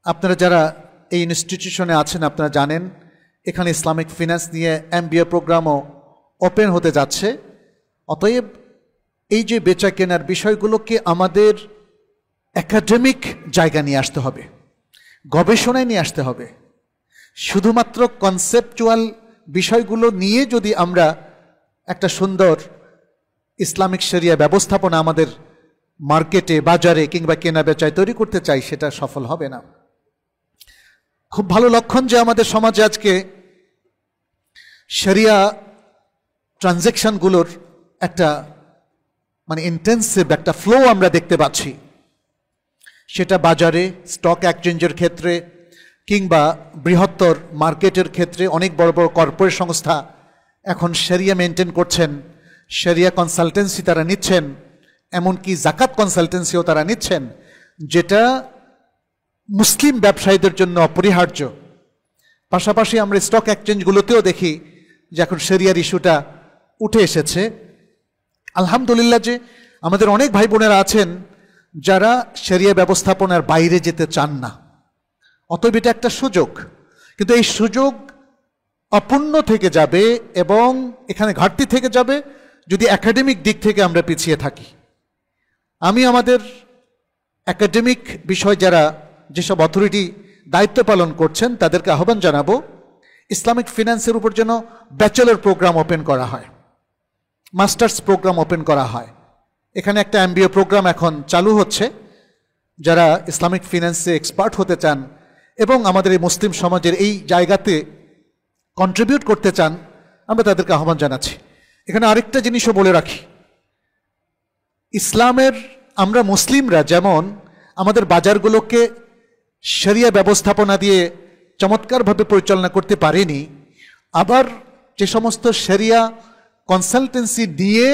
আপনারা যারা এই ইনস্টিটিউশনে আছেন আপনারা জানেন এখানে ইসলামিক ফিন্যান্স নিয়ে MBA প্রোগ্রামও ওপেন হতে যাচ্ছে। অতএব এই যে বেচা কেনার বিষয়গুলোকে আমাদের একাডেমিক জায়গা নিয়ে আসতে হবে, গবেষণায় নিয়ে আসতে হবে। শুধুমাত্র কনসেপচুয়াল বিষয়গুলো নিয়ে যদি আমরা একটা সুন্দর ইসলামিক শরিয়া ব্যবস্থাপনা আমাদের মার্কেটে, বাজারে কিংবা কেনা বেচায় তৈরি করতে চাই, সেটা সফল হবে না। খুব ভালো লক্ষণ যে আমাদের সমাজে আজকে শরিয়া ট্রানজ্যাকশনগুলোর একটা ইন্টেন্সিভ একটা ফ্লো আমরা দেখতে পাচ্ছি। সেটা বাজারে, স্টক এক্সচেঞ্জের ক্ষেত্রে কিংবা বৃহত্তর মার্কেটের ক্ষেত্রে অনেক বড় বড় কর্পোরেট সংস্থা এখন শরিয়া মেনটেন করছেন, শরিয়া কনসালটেন্সি তারা নিচ্ছেন, এমনকি জাকাত কনসালটেন্সিও তারা নিচ্ছেন, যেটা মুসলিম ব্যবসায়ীদের জন্য অপরিহার্য। পাশাপাশি আমরা স্টক এক্সচেঞ্জগুলোতেও দেখি যে এখন শরিয়ার ইস্যুটা উঠে এসেছে। আলহামদুলিল্লাহ যে আমাদের অনেক ভাই বোনেরা আছেন যারা শরিয়া ব্যবস্থাপনার বাইরে যেতে চান না, অতএব এটা একটা সুযোগ। কিন্তু এই সুযোগ অপূর্ণ থেকে যাবে এবং এখানে ঘাটতি থেকে যাবে যদি একাডেমিক দিক থেকে আমরা পিছিয়ে থাকি। আমি আমাদের একাডেমিক বিষয় যারা যেসব অথরিটি দায়িত্ব পালন করছেন তাদেরকে আহ্বান জানাবো ইসলামিক ফিন্যান্সের উপর যেন ব্যাচেলর প্রোগ্রাম ওপেন করা হয়, মাস্টার্স প্রোগ্রাম ওপেন করা হয়। এখানে একটা MBA প্রোগ্রাম এখন চালু হচ্ছে। যারা ইসলামিক ফিন্যান্সে এক্সপার্ট হতে চান এবং আমাদের এই মুসলিম সমাজের এই জায়গাতে কন্ট্রিবিউট করতে চান, আমরা তাদেরকে আহ্বান জানাচ্ছি। এখানে আরেকটা জিনিসও বলে রাখি, ইসলামের আমরা মুসলিমরা যেমন আমাদের বাজারগুলোকে শরিয়া ব্যবস্থাপনা দিয়ে চমৎকারভাবে পরিচালনা করতে পারিনি, আবার যে সমস্ত শরিয়া কনসালটেন্সি দিয়ে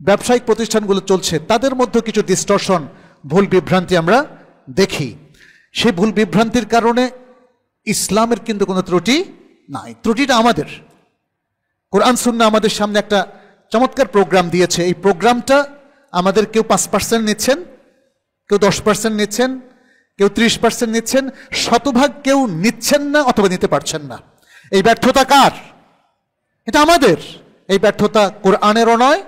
ব্যবসায়িক প্রতিষ্ঠানগুলো চলছে তাদের মধ্যে কিছু ডিস্টরশন, ভুল বিভ্রান্তি আমরা দেখি। সেই ভুল বিভ্রান্তির কারণে ইসলামের কিন্তু কোনো ত্রুটি নাই, ত্রুটিটা আমাদের। কোরআন সুন্নাহ আমাদের সামনে একটা চমৎকার প্রোগ্রাম দিয়েছে। এই প্রোগ্রামটা আমাদের কেউ 5% নিচ্ছেন, কেউ 10% নিচ্ছেন, কেউ 30% নিচ্ছেন, শতভাগ কেউ নিচ্ছেন না অথবা নিতে পারছেন না। এই ব্যর্থতা কার? এটা আমাদের। এই ব্যর্থতা কোরআনেরও নয়,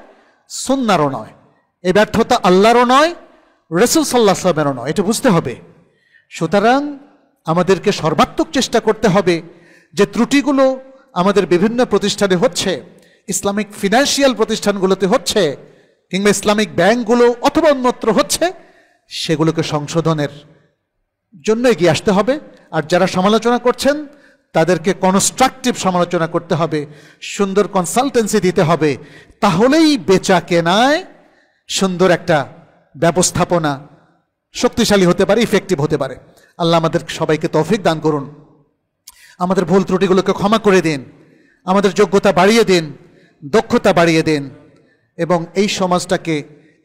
সুন্নাহরও নয়, এই ব্যর্থতা আল্লাহরও নয়, রাসূল সাল্লাল্লাহু আলাইহি ওয়াসাল্লামেরও নয়। এটা বুঝতে হবে। সুতরাং আমাদেরকে সর্বাত্মক চেষ্টা করতে হবে যে ত্রুটিগুলো আমাদের বিভিন্ন প্রতিষ্ঠানে হচ্ছে, ইসলামিক ফিনান্সিয়াল প্রতিষ্ঠানগুলোতে হচ্ছে কিংবা ইসলামিক ব্যাংকগুলো অথবা অন্যত্র হচ্ছে, সেগুলোকে সংশোধনের জন্য এগিয়ে আসতে হবে। আর যারা সমালোচনা করছেন তাদেরকে কনস্ট্রাকটিভ সমালোচনা করতে হবে, সুন্দর কনসালটেন্সি দিতে হবে। তাহলেই বেচা কেনায় সুন্দর একটা ব্যবস্থাপনা শক্তিশালী হতে পারে, ইফেক্টিভ হতে পারে। আল্লাহ আমাদের সবাইকে তৌফিক দান করুন, আমাদের ভুল ত্রুটিগুলোকে ক্ষমা করে দিন, আমাদের যোগ্যতা বাড়িয়ে দিন, দক্ষতা বাড়িয়ে দিন এবং এই সমাজটাকে,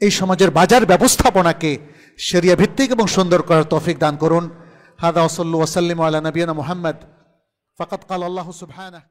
এই সমাজের বাজার ব্যবস্থাপনাকে শরিয়া ভিত্তিক এবং সুন্দর করার তৌফিক দান করুন। হাদা ওয়া সাল্লাল্লাহু ওয়া সাল্লিমু আলা নবিয়িনা মুহাম্মদ। ফাকাদ ক্বালা আল্লাহু সুবহানাহু